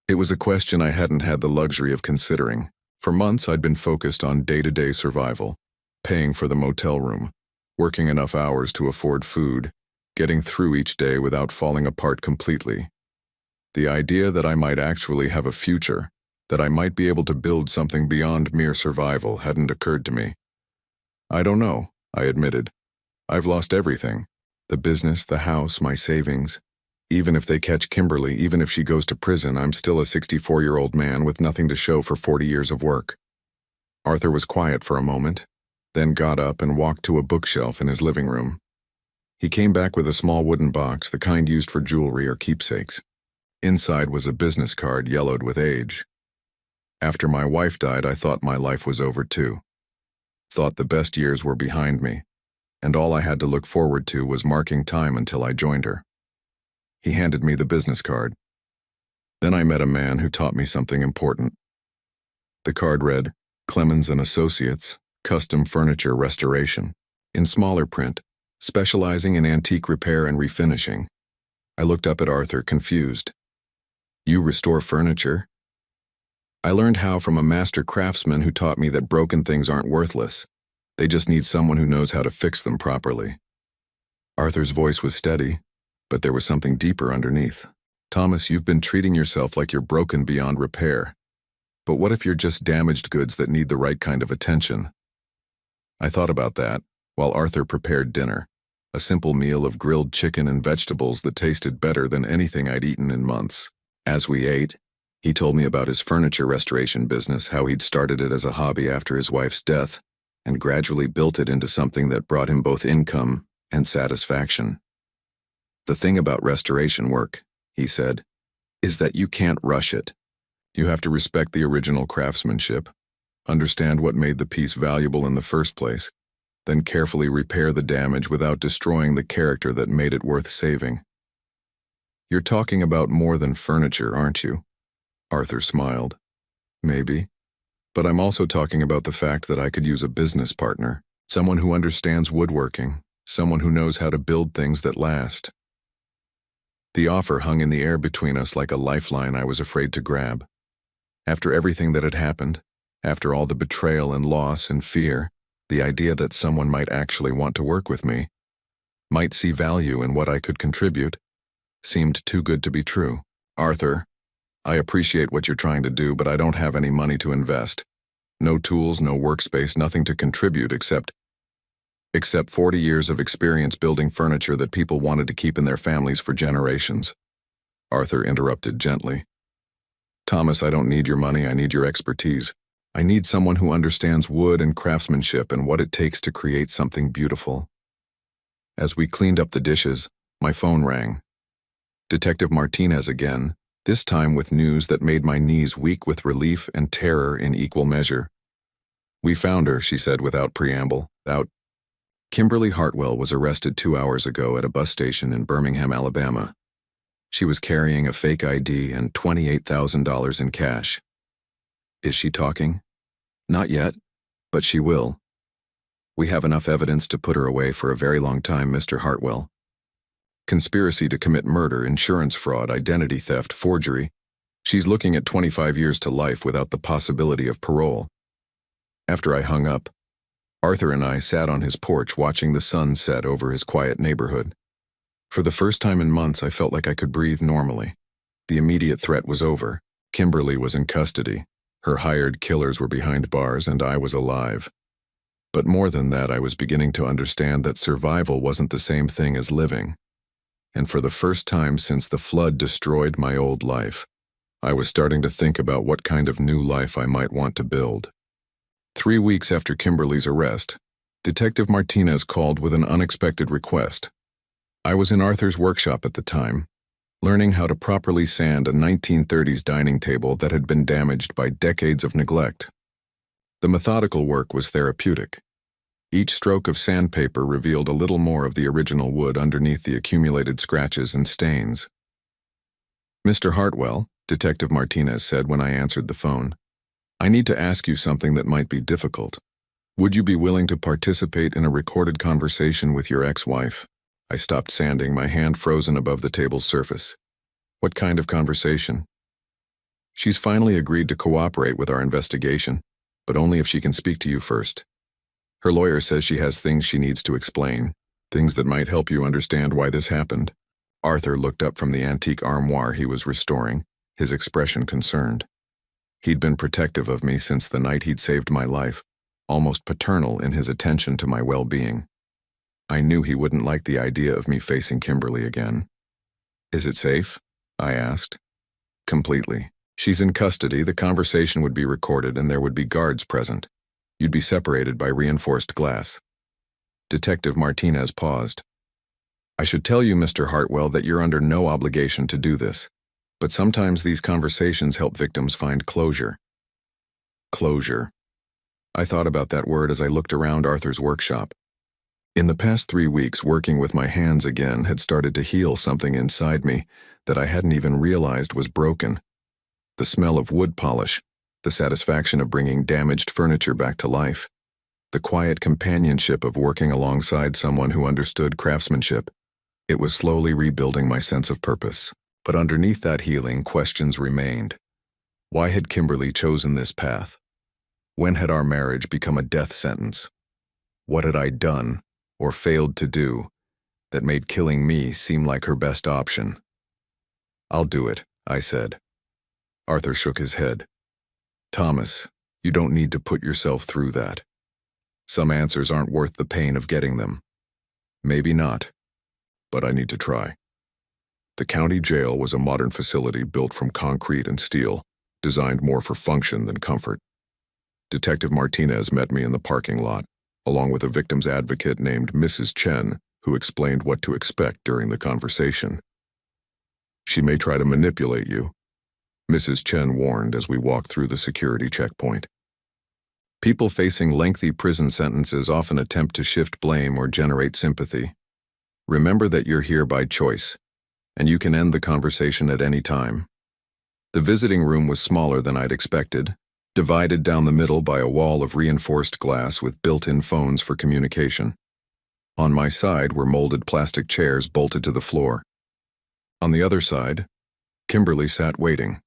S1: It was a question I hadn't had the luxury of considering. For months I'd been focused on day-to-day survival, paying for the motel room, working enough hours to afford food, getting through each day without falling apart completely. The idea that I might actually have a future, that I might be able to build something beyond mere survival hadn't occurred to me. I don't know, I admitted. I've lost everything. The business, the house, my savings. Even if they catch Kimberly, even if she goes to prison, I'm still a 64-year-old man with nothing to show for 40 years of work. Arthur was quiet for a moment, then got up and walked to a bookshelf in his living room. He came back with a small wooden box, the kind used for jewelry or keepsakes. Inside was a business card yellowed with age. After my wife died, I thought my life was over too. Thought the best years were behind me, and all I had to look forward to was marking time until I joined her. He handed me the business card. Then I met a man who taught me something important. The card read, Clemens & Associates, Custom Furniture Restoration, in smaller print, specializing in antique repair and refinishing. I looked up at Arthur, confused. You restore furniture? I learned how from a master craftsman who taught me that broken things aren't worthless. They just need someone who knows how to fix them properly. Arthur's voice was steady, but there was something deeper underneath. Thomas, you've been treating yourself like you're broken beyond repair. But what if you're just damaged goods that need the right kind of attention? I thought about that while Arthur prepared dinner, a simple meal of grilled chicken and vegetables that tasted better than anything I'd eaten in months. As we ate, he told me about his furniture restoration business, how he'd started it as a hobby after his wife's death, and gradually built it into something that brought him both income and satisfaction. The thing about restoration work, he said, is that you can't rush it. You have to respect the original craftsmanship, understand what made the piece valuable in the first place, then carefully repair the damage without destroying the character that made it worth saving. You're talking about more than furniture, aren't you? Arthur smiled. Maybe. But I'm also talking about the fact that I could use a business partner, someone who understands woodworking, someone who knows how to build things that last. The offer hung in the air between us like a lifeline I was afraid to grab. After everything that had happened, after all the betrayal and loss and fear, the idea that someone might actually want to work with me, might see value in what I could contribute, seemed too good to be true. Arthur, I appreciate what you're trying to do, but I don't have any money to invest. No tools, no workspace, nothing to contribute except 40 years of experience building furniture that people wanted to keep in their families for generations. Arthur interrupted gently. Thomas, I don't need your money, I need your expertise. I need someone who understands wood and craftsmanship and what it takes to create something beautiful. As we cleaned up the dishes, my phone rang. Detective Martinez again, this time with news that made my knees weak with relief and terror in equal measure. "We found her," she said without preamble. Kimberly Hartwell was arrested 2 hours ago at a bus station in Birmingham, Alabama. She was carrying a fake ID and $28,000 in cash. Is she talking? Not yet, but she will. We have enough evidence to put her away for a very long time, Mr. Hartwell. Conspiracy to commit murder, insurance fraud, identity theft, forgery. She's looking at 25 years to life without the possibility of parole. After I hung up, Arthur and I sat on his porch watching the sun set over his quiet neighborhood. For the first time in months, I felt like I could breathe normally. The immediate threat was over. Kimberly was in custody. Her hired killers were behind bars, and I was alive. But more than that, I was beginning to understand that survival wasn't the same thing as living. And for the first time since the flood destroyed my old life, I was starting to think about what kind of new life I might want to build. 3 weeks after Kimberly's arrest, Detective Martinez called with an unexpected request. I was in Arthur's workshop at the time, learning how to properly sand a 1930s dining table that had been damaged by decades of neglect. The methodical work was therapeutic. Each stroke of sandpaper revealed a little more of the original wood underneath the accumulated scratches and stains. "Mr. Hartwell," Detective Martinez said when I answered the phone, "I need to ask you something that might be difficult. Would you be willing to participate in a recorded conversation with your ex-wife?" I stopped sanding, my hand frozen above the table's surface. "What kind of conversation?" "She's finally agreed to cooperate with our investigation, but only if she can speak to you first. Her lawyer says she has things she needs to explain, things that might help you understand why this happened." Arthur looked up from the antique armoire he was restoring, his expression concerned. He'd been protective of me since the night he'd saved my life, almost paternal in his attention to my well-being. I knew he wouldn't like the idea of me facing Kimberly again. "Is it safe?" I asked. "Completely. She's in custody, the conversation would be recorded, and there would be guards present. You'd be separated by reinforced glass." Detective Martinez paused. "I should tell you, Mr. Hartwell, that you're under no obligation to do this, but sometimes these conversations help victims find closure." Closure. I thought about that word as I looked around Arthur's workshop. In the past 3 weeks, working with my hands again had started to heal something inside me that I hadn't even realized was broken. The smell of wood polish, the satisfaction of bringing damaged furniture back to life, the quiet companionship of working alongside someone who understood craftsmanship. It was slowly rebuilding my sense of purpose. But underneath that healing, questions remained. Why had Kimberly chosen this path? When had our marriage become a death sentence? What had I done, or failed to do, that made killing me seem like her best option? "I'll do it," I said. Arthur shook his head. "Thomas, you don't need to put yourself through that. Some answers aren't worth the pain of getting them. Maybe not, but I need to try." The county jail was a modern facility built from concrete and steel, designed more for function than comfort. Detective Martinez met me in the parking lot, along with a victim's advocate named Mrs. Chen, who explained what to expect during the conversation. "She may try to manipulate you," Mrs. Chen warned as we walked through the security checkpoint. "People facing lengthy prison sentences often attempt to shift blame or generate sympathy. Remember that you're here by choice, and you can end the conversation at any time." The visiting room was smaller than I'd expected, divided down the middle by a wall of reinforced glass with built-in phones for communication. On my side were molded plastic chairs bolted to the floor. On the other side, Kimberly sat waiting.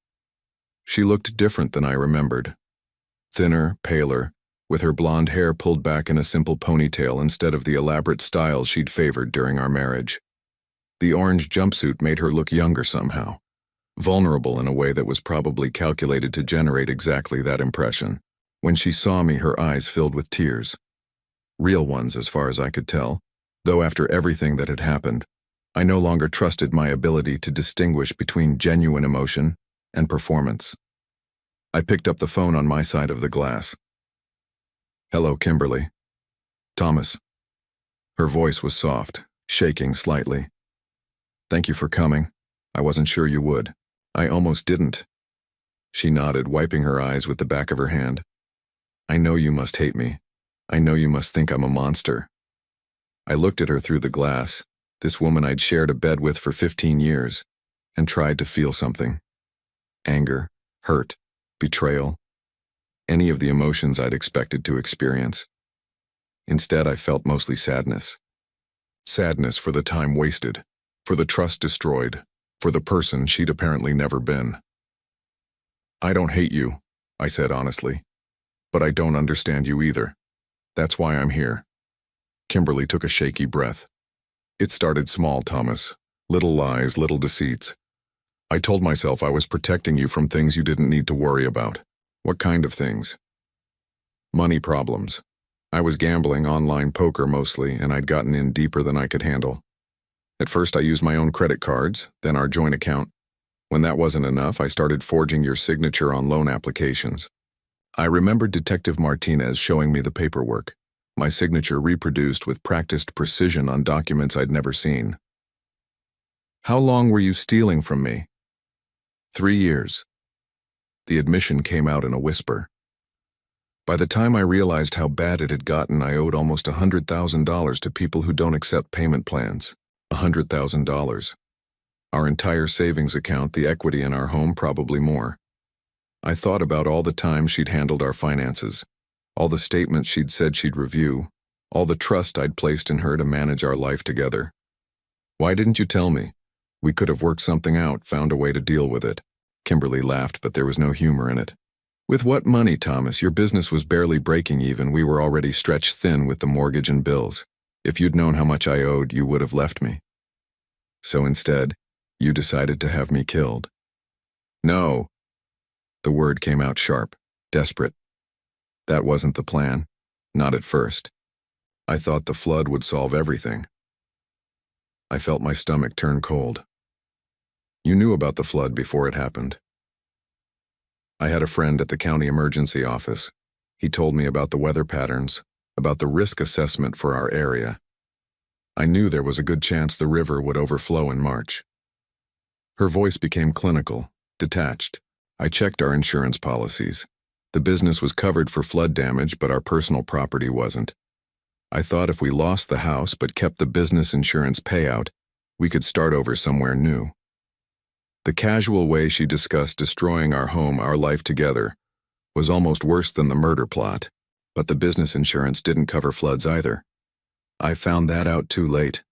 S1: She looked different than I remembered. Thinner, paler, with her blonde hair pulled back in a simple ponytail instead of the elaborate styles she'd favored during our marriage. The orange jumpsuit made her look younger somehow, vulnerable in a way that was probably calculated to generate exactly that impression. When she saw me, her eyes filled with tears. Real ones, as far as I could tell, though after everything that had happened, I no longer trusted my ability to distinguish between genuine emotion and performance. I picked up the phone on my side of the glass. "Hello, Kimberly." "Thomas." Her voice was soft, shaking slightly. "Thank you for coming. I wasn't sure you would. I almost didn't." She nodded, wiping her eyes with the back of her hand. "I know you must hate me. I know you must think I'm a monster." I looked at her through the glass, this woman I'd shared a bed with for 15 years, and tried to feel something. Anger, hurt, betrayal, any of the emotions I'd expected to experience. Instead, I felt mostly sadness. Sadness for the time wasted, for the trust destroyed, for the person she'd apparently never been. "I don't hate you," I said honestly, "but I don't understand you either. That's why I'm here." Kimberly took a shaky breath. "It started small, Thomas. Little lies, little deceits. I told myself I was protecting you from things you didn't need to worry about." "What kind of things?" "Money problems. I was gambling, online poker mostly, and I'd gotten in deeper than I could handle. At first I used my own credit cards, then our joint account. When that wasn't enough, I started forging your signature on loan applications. I remembered Detective Martinez showing me the paperwork, my signature reproduced with practiced precision on documents I'd never seen." "How long were you stealing from me?" 3 years. The admission came out in a whisper. "By the time I realized how bad it had gotten, I owed almost $100,000 to people who don't accept payment plans. $100,000. Our entire savings account, the equity in our home, probably more. I thought about all the times she'd handled our finances, all the statements she'd said she'd review, all the trust I'd placed in her to manage our life together. Why didn't you tell me? We could have worked something out, found a way to deal with it." Kimberly laughed, but there was no humor in it. "With what money, Thomas? Your business was barely breaking even. We were already stretched thin with the mortgage and bills. If you'd known how much I owed, you would have left me. So instead, you decided to have me killed." "No." The word came out sharp, desperate. "That wasn't the plan. Not at first. I thought the flood would solve everything." I felt my stomach turn cold. "You knew about the flood before it happened." "I had a friend at the county emergency office. He told me about the weather patterns, about the risk assessment for our area. I knew there was a good chance the river would overflow in March." Her voice became clinical, detached. "I checked our insurance policies. The business was covered for flood damage, but our personal property wasn't. I thought if we lost the house but kept the business insurance payout, we could start over somewhere new." The casual way she discussed destroying our home, our life together, was almost worse than the murder plot, but the business insurance didn't cover floods either. I found that out too late.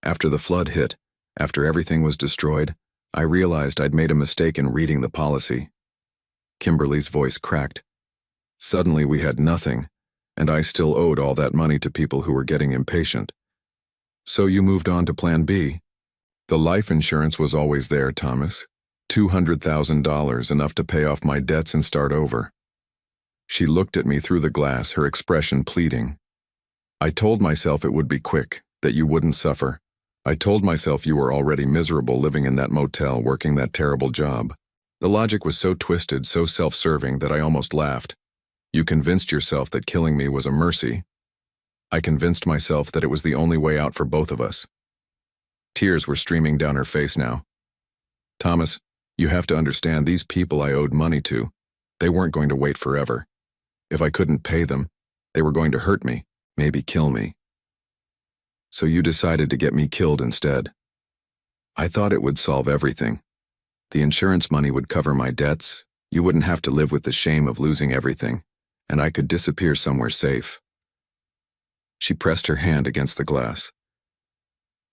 S1: After the flood hit, after everything was destroyed, I realized I'd made a mistake in reading the policy. Kimberly's voice cracked. "Suddenly we had nothing, and I still owed all that money to people who were getting impatient. So you moved on to Plan B. The life insurance was always there, Thomas. $200,000, enough to pay off my debts and start over." She looked at me through the glass, her expression pleading. "I told myself it would be quick, that you wouldn't suffer. I told myself you were already miserable living in that motel, working that terrible job. The logic was so twisted, so self-serving that I almost laughed. You convinced yourself that killing me was a mercy. I convinced myself that it was the only way out for both of us." Tears were streaming down her face now. "Thomas, you have to understand, these people I owed money to, they weren't going to wait forever. If I couldn't pay them, they were going to hurt me, maybe kill me. So you decided to get me killed instead. I thought it would solve everything. The insurance money would cover my debts, you wouldn't have to live with the shame of losing everything, and I could disappear somewhere safe." She pressed her hand against the glass.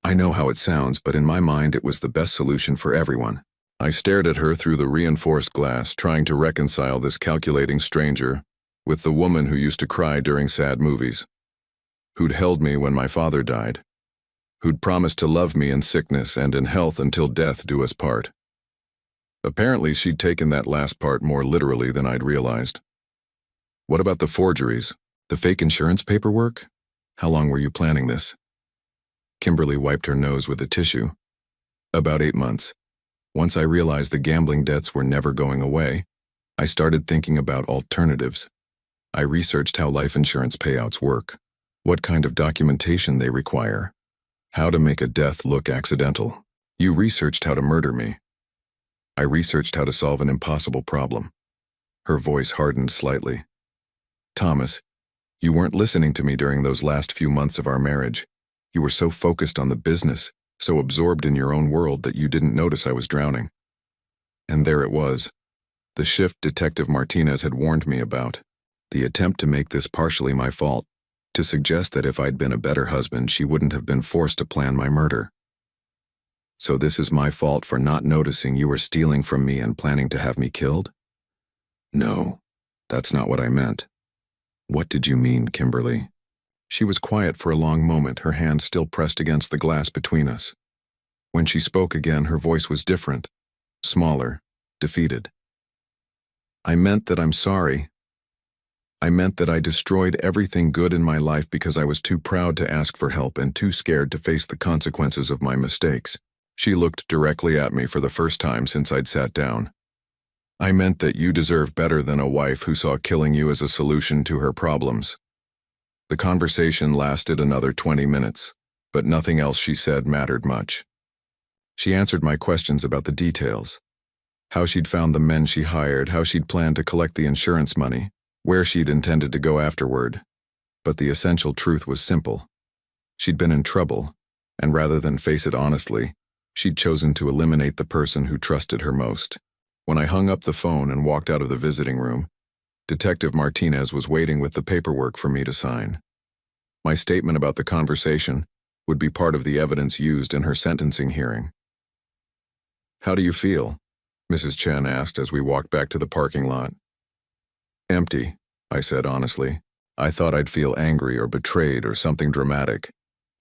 S1: "I know how it sounds, but in my mind it was the best solution for everyone." I stared at her through the reinforced glass, trying to reconcile this calculating stranger with the woman who used to cry during sad movies, who'd held me when my father died, who'd promised to love me in sickness and in health until death do us part. Apparently she'd taken that last part more literally than I'd realized. "What about the forgeries? The fake insurance paperwork? How long were you planning this?" Kimberly wiped her nose with a tissue. "About 8 months. Once I realized the gambling debts were never going away, I started thinking about alternatives. I researched how life insurance payouts work, what kind of documentation they require, how to make a death look accidental. You researched how to murder me. I researched how to solve an impossible problem. Her voice hardened slightly. Thomas, you weren't listening to me during those last few months of our marriage. You were so focused on the business, so absorbed in your own world that you didn't notice I was drowning. And there it was, the shift Detective Martinez had warned me about, the attempt to make this partially my fault, to suggest that if I'd been a better husband, she wouldn't have been forced to plan my murder. So this is my fault for not noticing you were stealing from me and planning to have me killed? No, that's not what I meant. What did you mean, Kimberly? She was quiet for a long moment, her hand still pressed against the glass between us. When she spoke again, her voice was different, smaller, defeated. I meant that I'm sorry. I meant that I destroyed everything good in my life because I was too proud to ask for help and too scared to face the consequences of my mistakes. She looked directly at me for the first time since I'd sat down. I meant that you deserve better than a wife who saw killing you as a solution to her problems. The conversation lasted another 20 minutes, but nothing else she said mattered much. She answered my questions about the details. How she'd found the men she hired, how she'd planned to collect the insurance money, where she'd intended to go afterward. But the essential truth was simple. She'd been in trouble, and rather than face it honestly, she'd chosen to eliminate the person who trusted her most. When I hung up the phone and walked out of the visiting room, Detective Martinez was waiting with the paperwork for me to sign. My statement about the conversation would be part of the evidence used in her sentencing hearing. "How do you feel?" Mrs. Chen asked as we walked back to the parking lot. "Empty," I said honestly. "I thought I'd feel angry or betrayed or something dramatic.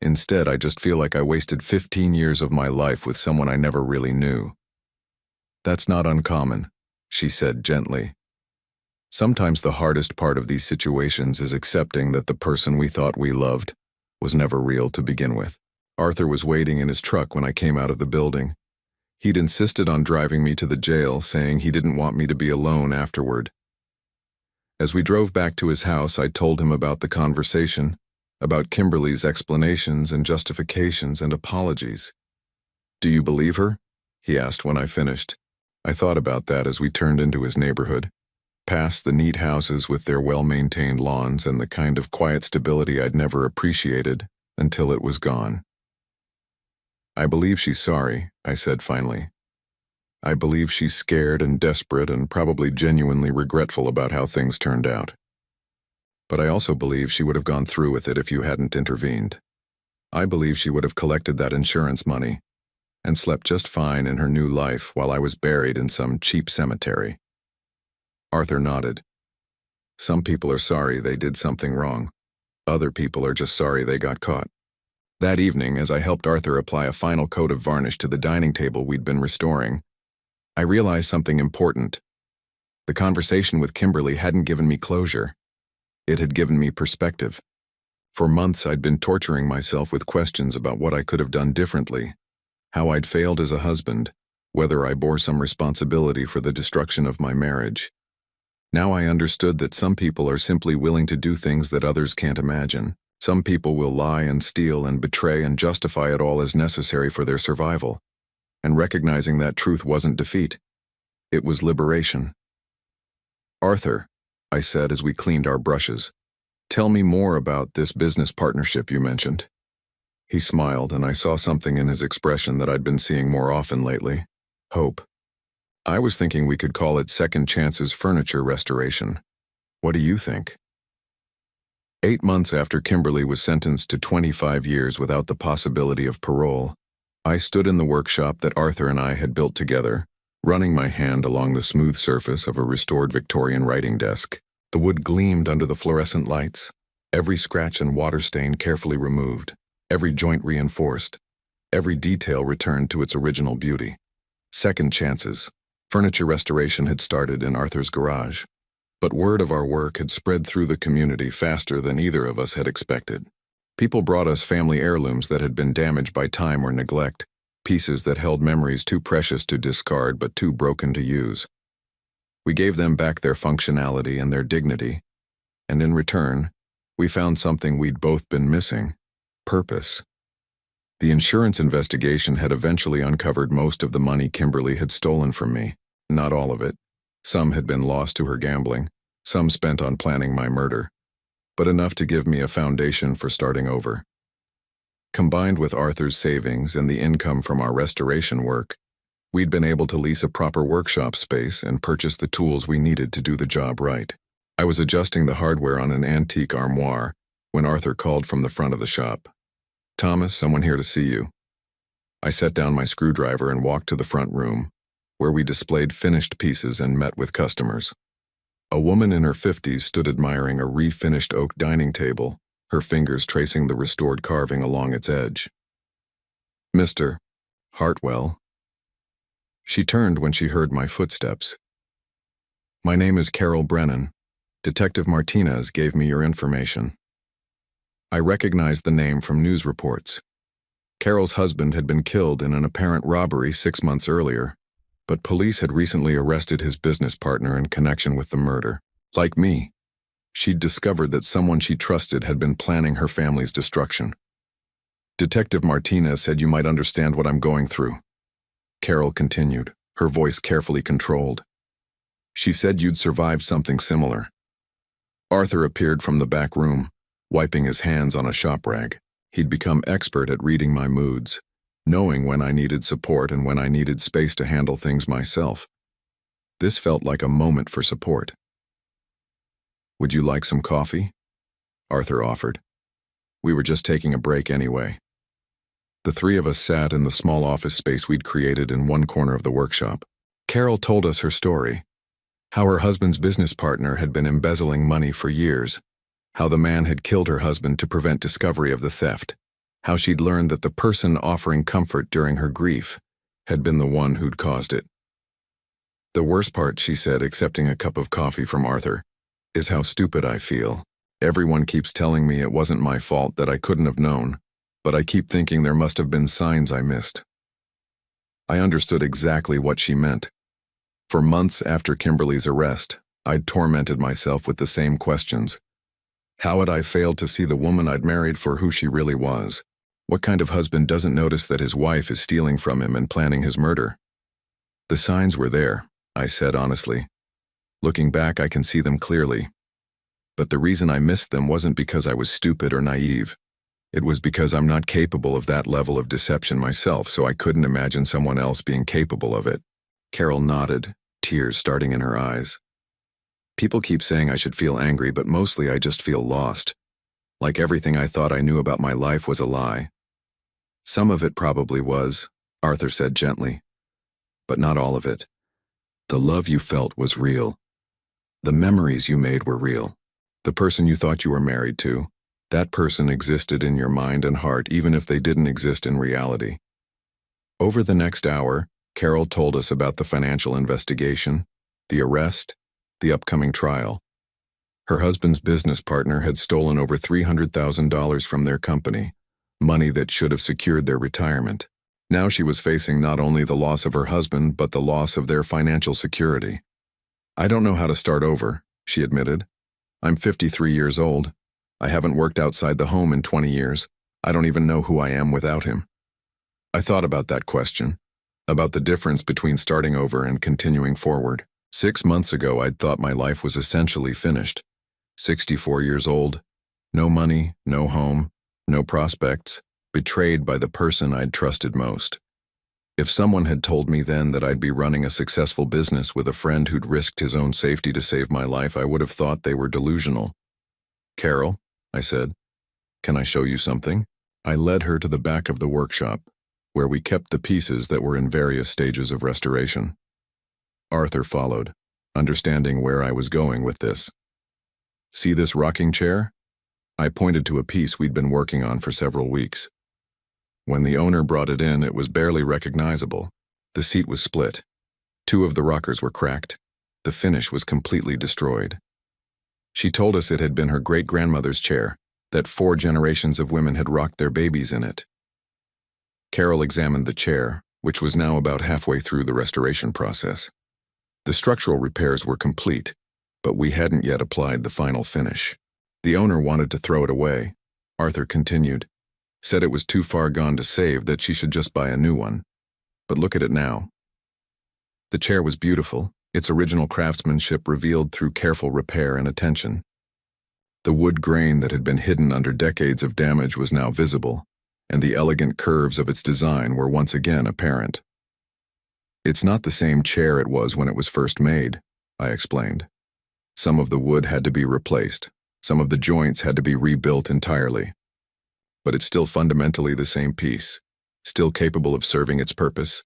S1: Instead, I just feel like I wasted 15 years of my life with someone I never really knew." "That's not uncommon," she said gently. "Sometimes the hardest part of these situations is accepting that the person we thought we loved was never real to begin with." Arthur was waiting in his truck when I came out of the building. He'd insisted on driving me to the jail, saying he didn't want me to be alone afterward. As we drove back to his house, I told him about the conversation, about Kimberly's explanations and justifications and apologies. "Do you believe her?" he asked when I finished. I thought about that as we turned into his neighborhood, past the neat houses with their well-maintained lawns and the kind of quiet stability I'd never appreciated until it was gone. "I believe she's sorry," I said finally. "I believe she's scared and desperate and probably genuinely regretful about how things turned out. But I also believe she would have gone through with it if you hadn't intervened. I believe she would have collected that insurance money and slept just fine in her new life while I was buried in some cheap cemetery." Arthur nodded. "Some people are sorry they did something wrong. Other people are just sorry they got caught." That evening, as I helped Arthur apply a final coat of varnish to the dining table we'd been restoring, I realized something important. The conversation with Kimberly hadn't given me closure. It had given me perspective. For months, I'd been torturing myself with questions about what I could have done differently, how I'd failed as a husband, whether I bore some responsibility for the destruction of my marriage. Now I understood that some people are simply willing to do things that others can't imagine. Some people will lie and steal and betray and justify it all as necessary for their survival. And recognizing that truth wasn't defeat. It was liberation. "Arthur," I said as we cleaned our brushes, "tell me more about this business partnership you mentioned." He smiled, and I saw something in his expression that I'd been seeing more often lately: hope. "I was thinking we could call it Second Chance's Furniture Restoration. What do you think?" 8 months after Kimberly was sentenced to 25 years without the possibility of parole, I stood in the workshop that Arthur and I had built together, running my hand along the smooth surface of a restored Victorian writing desk. The wood gleamed under the fluorescent lights, every scratch and water stain carefully removed, every joint reinforced, every detail returned to its original beauty. Second chances. Furniture restoration had started in Arthur's garage, but word of our work had spread through the community faster than either of us had expected. People brought us family heirlooms that had been damaged by time or neglect, pieces that held memories too precious to discard but too broken to use. We gave them back their functionality and their dignity, and in return, we found something we'd both been missing: purpose. The insurance investigation had eventually uncovered most of the money Kimberly had stolen from me. Not all of it. Some had been lost to her gambling, some spent on planning my murder, but enough to give me a foundation for starting over. Combined with Arthur's savings and the income from our restoration work, we'd been able to lease a proper workshop space and purchase the tools we needed to do the job right. I was adjusting the hardware on an antique armoire when Arthur called from the front of the shop. "Thomas, someone here to see you." I set down my screwdriver and walked to the front room, where we displayed finished pieces and met with customers. A woman in her 50s stood admiring a refinished oak dining table, her fingers tracing the restored carving along its edge. "Mr. Hartwell." She turned when she heard my footsteps. "My name is Carol Brennan. Detective Martinez gave me your information." I recognized the name from news reports. Carol's husband had been killed in an apparent robbery 6 months earlier, but police had recently arrested his business partner in connection with the murder. Like me, she'd discovered that someone she trusted had been planning her family's destruction. "Detective Martinez said you might understand what I'm going through," Carol continued, her voice carefully controlled. "She said you'd survived something similar." Arthur appeared from the back room, wiping his hands on a shop rag. He'd become expert at reading my moods, knowing when I needed support and when I needed space to handle things myself. This felt like a moment for support. "Would you like some coffee?" Arthur offered. We were just taking a break anyway. The three of us sat in the small office space we'd created in one corner of the workshop. Carol told us her story, how her husband's business partner had been embezzling money for years, how the man had killed her husband to prevent discovery of the theft, how she'd learned that the person offering comfort during her grief had been the one who'd caused it. "The worst part," she said, accepting a cup of coffee from Arthur, "is how stupid I feel. Everyone keeps telling me it wasn't my fault, that I couldn't have known, but I keep thinking there must have been signs I missed." I understood exactly what she meant. For months after Kimberly's arrest, I'd tormented myself with the same questions. How had I failed to see the woman I'd married for who she really was? What kind of husband doesn't notice that his wife is stealing from him and planning his murder? "The signs were there," I said honestly. "Looking back, I can see them clearly. But the reason I missed them wasn't because I was stupid or naive. It was because I'm not capable of that level of deception myself, so I couldn't imagine someone else being capable of it." Carol nodded, tears starting in her eyes. "People keep saying I should feel angry, but mostly I just feel lost. Like everything I thought I knew about my life was a lie." "Some of it probably was," Arthur said gently. "But not all of it. The love you felt was real. The memories you made were real. The person you thought you were married to, that person existed in your mind and heart even if they didn't exist in reality." Over the next hour, Carol told us about the financial investigation, the arrest, the upcoming trial. Her husband's business partner had stolen over $300,000 from their company, money that should have secured their retirement. Now she was facing not only the loss of her husband, but the loss of their financial security. "I don't know how to start over," she admitted. "I'm 53 years old. I haven't worked outside the home in 20 years. I don't even know who I am without him." I thought about that question, about the difference between starting over and continuing forward. 6 months ago, I'd thought my life was essentially finished. 64 years old, no money, no home, no prospects, betrayed by the person I'd trusted most. If someone had told me then that I'd be running a successful business with a friend who'd risked his own safety to save my life, I would have thought they were delusional. "Carol," I said, "can I show you something?" I led her to the back of the workshop, where we kept the pieces that were in various stages of restoration. Arthur followed, understanding where I was going with this. "See this rocking chair?" I pointed to a piece we'd been working on for several weeks. When the owner brought it in, it was barely recognizable. The seat was split. 2 of the rockers were cracked. The finish was completely destroyed. She told us it had been her great-grandmother's chair, that 4 generations of women had rocked their babies in it. Carol examined the chair, which was now about halfway through the restoration process. The structural repairs were complete, but we hadn't yet applied the final finish. The owner wanted to throw it away. Arthur continued, said it was too far gone to save, that she should just buy a new one. But look at it now. The chair was beautiful, its original craftsmanship revealed through careful repair and attention. The wood grain that had been hidden under decades of damage was now visible, and the elegant curves of its design were once again apparent. It's not the same chair it was when it was first made, I explained. Some of the wood had to be replaced, some of the joints had to be rebuilt entirely. But it's still fundamentally the same piece, still capable of serving its purpose,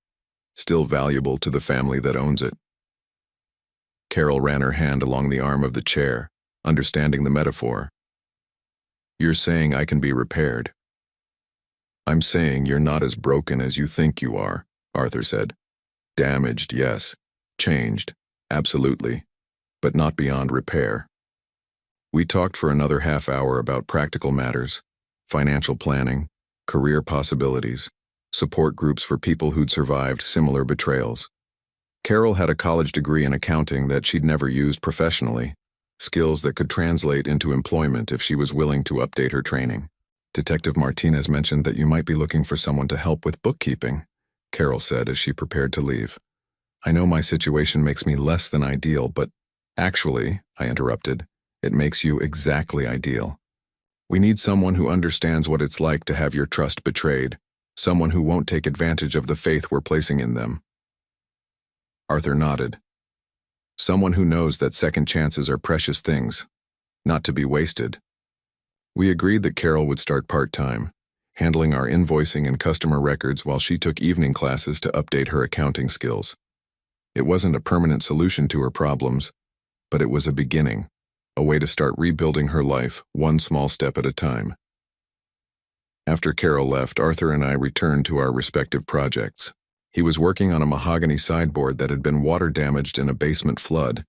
S1: still valuable to the family that owns it. Carol ran her hand along the arm of the chair, understanding the metaphor. You're saying I can be repaired. I'm saying you're not as broken as you think you are, Arthur said. Damaged, yes. Changed, absolutely. But not beyond repair. We talked for another half hour about practical matters, financial planning, career possibilities, support groups for people who'd survived similar betrayals. Carol had a college degree in accounting that she'd never used professionally, skills that could translate into employment if she was willing to update her training. Detective Martinez mentioned that you might be looking for someone to help with bookkeeping, Carol said as she prepared to leave. I know my situation makes me less than ideal, but actually, I interrupted, it makes you exactly ideal. We need someone who understands what it's like to have your trust betrayed, someone who won't take advantage of the faith we're placing in them. Arthur nodded. Someone who knows that second chances are precious things, not to be wasted. We agreed that Carol would start part-time, handling our invoicing and customer records while she took evening classes to update her accounting skills. It wasn't a permanent solution to her problems, but it was a beginning, a way to start rebuilding her life one small step at a time. After Carol left, Arthur and I returned to our respective projects. He was working on a mahogany sideboard that had been water damaged in a basement flood.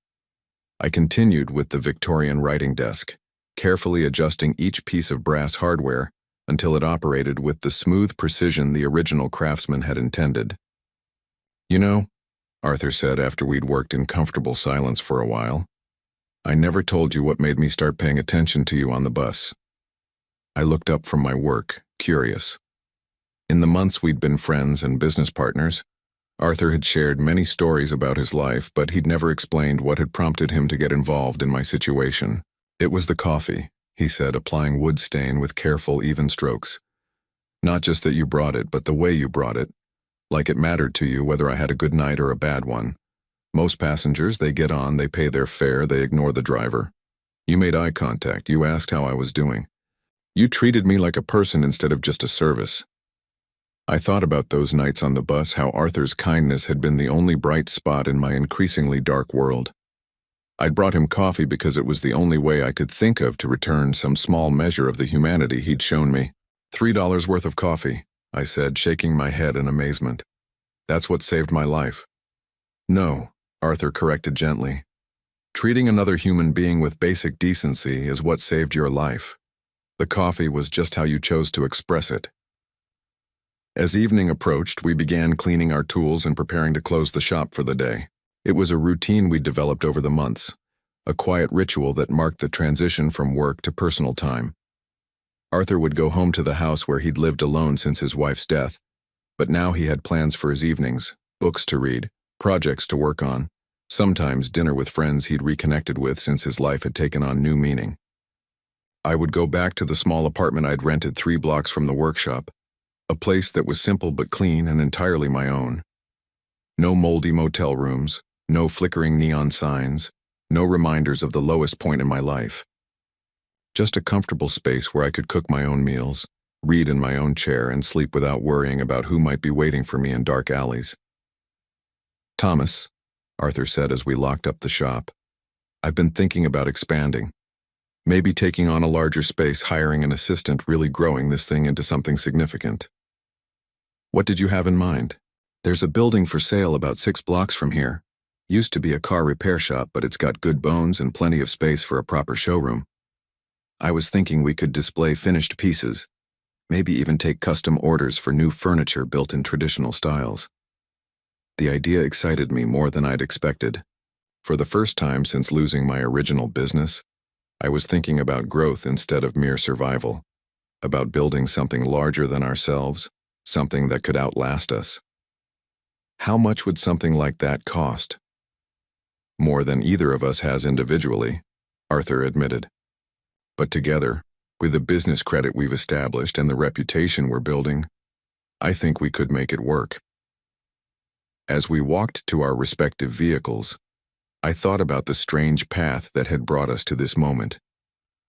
S1: I continued with the Victorian writing desk, carefully adjusting each piece of brass hardware until it operated with the smooth precision the original craftsman had intended. You know, Arthur said after we'd worked in comfortable silence for a while, I never told you what made me start paying attention to you on the bus. I looked up from my work, curious. In the months we'd been friends and business partners, Arthur had shared many stories about his life, but he'd never explained what had prompted him to get involved in my situation. It was the coffee, he said, applying wood stain with careful, even strokes. Not just that you brought it, but the way you brought it. Like it mattered to you whether I had a good night or a bad one. Most passengers, they get on, they pay their fare, they ignore the driver. You made eye contact, you asked how I was doing. You treated me like a person instead of just a service. I thought about those nights on the bus, how Arthur's kindness had been the only bright spot in my increasingly dark world. I'd brought him coffee because it was the only way I could think of to return some small measure of the humanity he'd shown me. $3 worth of coffee, I said, shaking my head in amazement. That's what saved my life. No, Arthur corrected gently. Treating another human being with basic decency is what saved your life. The coffee was just how you chose to express it. As evening approached, we began cleaning our tools and preparing to close the shop for the day. It was a routine we'd developed over the months, a quiet ritual that marked the transition from work to personal time. Arthur would go home to the house where he'd lived alone since his wife's death, but now he had plans for his evenings, books to read, projects to work on, sometimes dinner with friends he'd reconnected with since his life had taken on new meaning. I would go back to the small apartment I'd rented 3 blocks from the workshop, a place that was simple but clean and entirely my own. No moldy motel rooms, no flickering neon signs, no reminders of the lowest point in my life. Just a comfortable space where I could cook my own meals, read in my own chair, and sleep without worrying about who might be waiting for me in dark alleys. Thomas, Arthur said as we locked up the shop, I've been thinking about expanding. Maybe taking on a larger space, hiring an assistant, really growing this thing into something significant. What did you have in mind? There's a building for sale about 6 blocks from here. Used to be a car repair shop, but it's got good bones and plenty of space for a proper showroom. I was thinking we could display finished pieces, maybe even take custom orders for new furniture built in traditional styles. The idea excited me more than I'd expected. For the first time since losing my original business, I was thinking about growth instead of mere survival, about building something larger than ourselves, something that could outlast us. How much would something like that cost? More than either of us has individually, Arthur admitted. But together, with the business credit we've established and the reputation we're building, I think we could make it work. As we walked to our respective vehicles, I thought about the strange path that had brought us to this moment.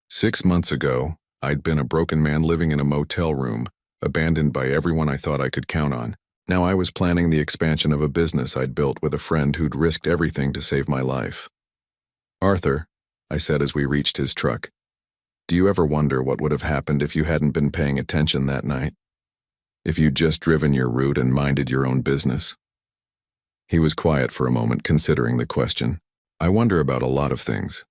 S1: 6 months ago, I'd been a broken man living in a motel room, abandoned by everyone I thought I could count on. Now I was planning the expansion of a business I'd built with a friend who'd risked everything to save my life. "Arthur," I said as we reached his truck, "do you ever wonder what would have happened if you hadn't been paying attention that night? If you'd just driven your route and minded your own business?" He was quiet for a moment, considering the question. "I wonder about a lot of things,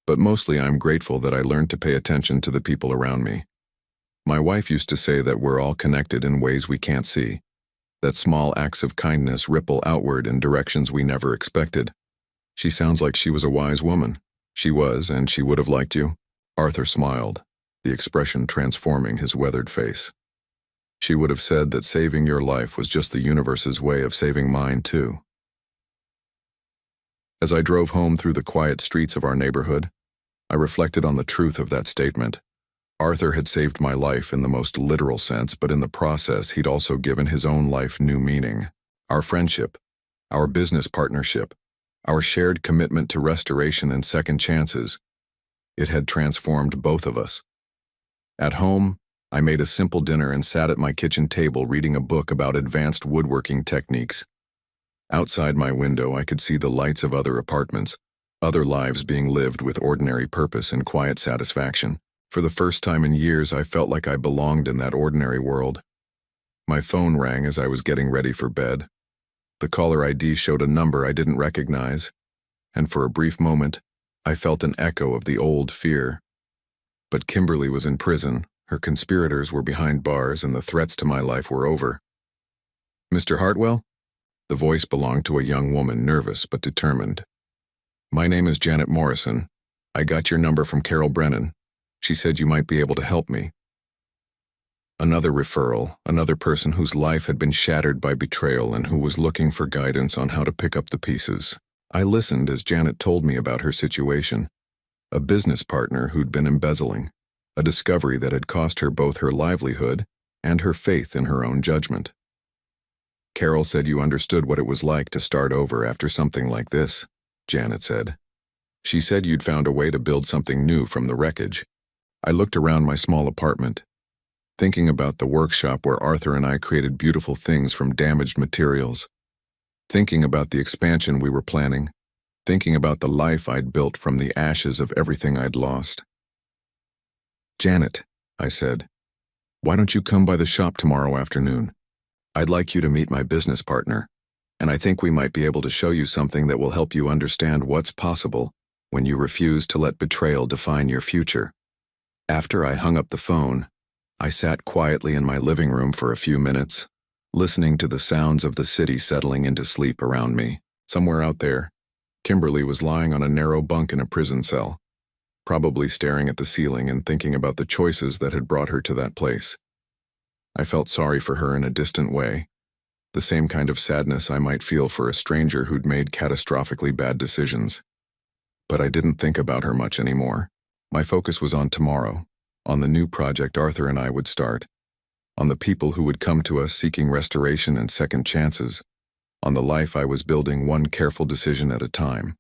S1: but mostly I'm grateful that I learned to pay attention to the people around me. My wife used to say that we're all connected in ways we can't see, that small acts of kindness ripple outward in directions we never expected. She sounds like she was a wise woman." "She was, and she would have liked you." Arthur smiled, the expression transforming his weathered face. "She would have said that saving your life was just the universe's way of saving mine too." As I drove home through the quiet streets of our neighborhood, I reflected on the truth of that statement. Arthur had saved my life in the most literal sense, but in the process he'd also given his own life new meaning. Our friendship, our business partnership, our shared commitment to restoration and second chances, it had transformed both of us. At home, I made a simple dinner and sat at my kitchen table reading a book about advanced woodworking techniques. Outside my window, I could see the lights of other apartments, other lives being lived with ordinary purpose and quiet satisfaction. For the first time in years, I felt like I belonged in that ordinary world. My phone rang as I was getting ready for bed. The caller ID showed a number I didn't recognize, and for a brief moment, I felt an echo of the old fear. But Kimberly was in prison, her conspirators were behind bars, and the threats to my life were over. "Mr. Hartwell?" The voice belonged to a young woman, nervous but determined. "My name is Janet Morrison. I got your number from Carol Brennan. She said you might be able to help me." Another referral, another person whose life had been shattered by betrayal and who was looking for guidance on how to pick up the pieces. I listened as Janet told me about her situation. A business partner who'd been embezzling, a discovery that had cost her both her livelihood and her faith in her own judgment. "Carol said you understood what it was like to start over after something like this," Janet said. "She said you'd found a way to build something new from the wreckage." I looked around my small apartment, thinking about the workshop where Arthur and I created beautiful things from damaged materials, thinking about the expansion we were planning, thinking about the life I'd built from the ashes of everything I'd lost. "Janet," I said, "why don't you come by the shop tomorrow afternoon? I'd like you to meet my business partner, and I think we might be able to show you something that will help you understand what's possible when you refuse to let betrayal define your future." After I hung up the phone, I sat quietly in my living room for a few minutes, listening to the sounds of the city settling into sleep around me. Somewhere out there, Kimberly was lying on a narrow bunk in a prison cell, probably staring at the ceiling and thinking about the choices that had brought her to that place. I felt sorry for her in a distant way, the same kind of sadness I might feel for a stranger who'd made catastrophically bad decisions. But I didn't think about her much anymore. My focus was on tomorrow, on the new project Arthur and I would start, on the people who would come to us seeking restoration and second chances, on the life I was building one careful decision at a time.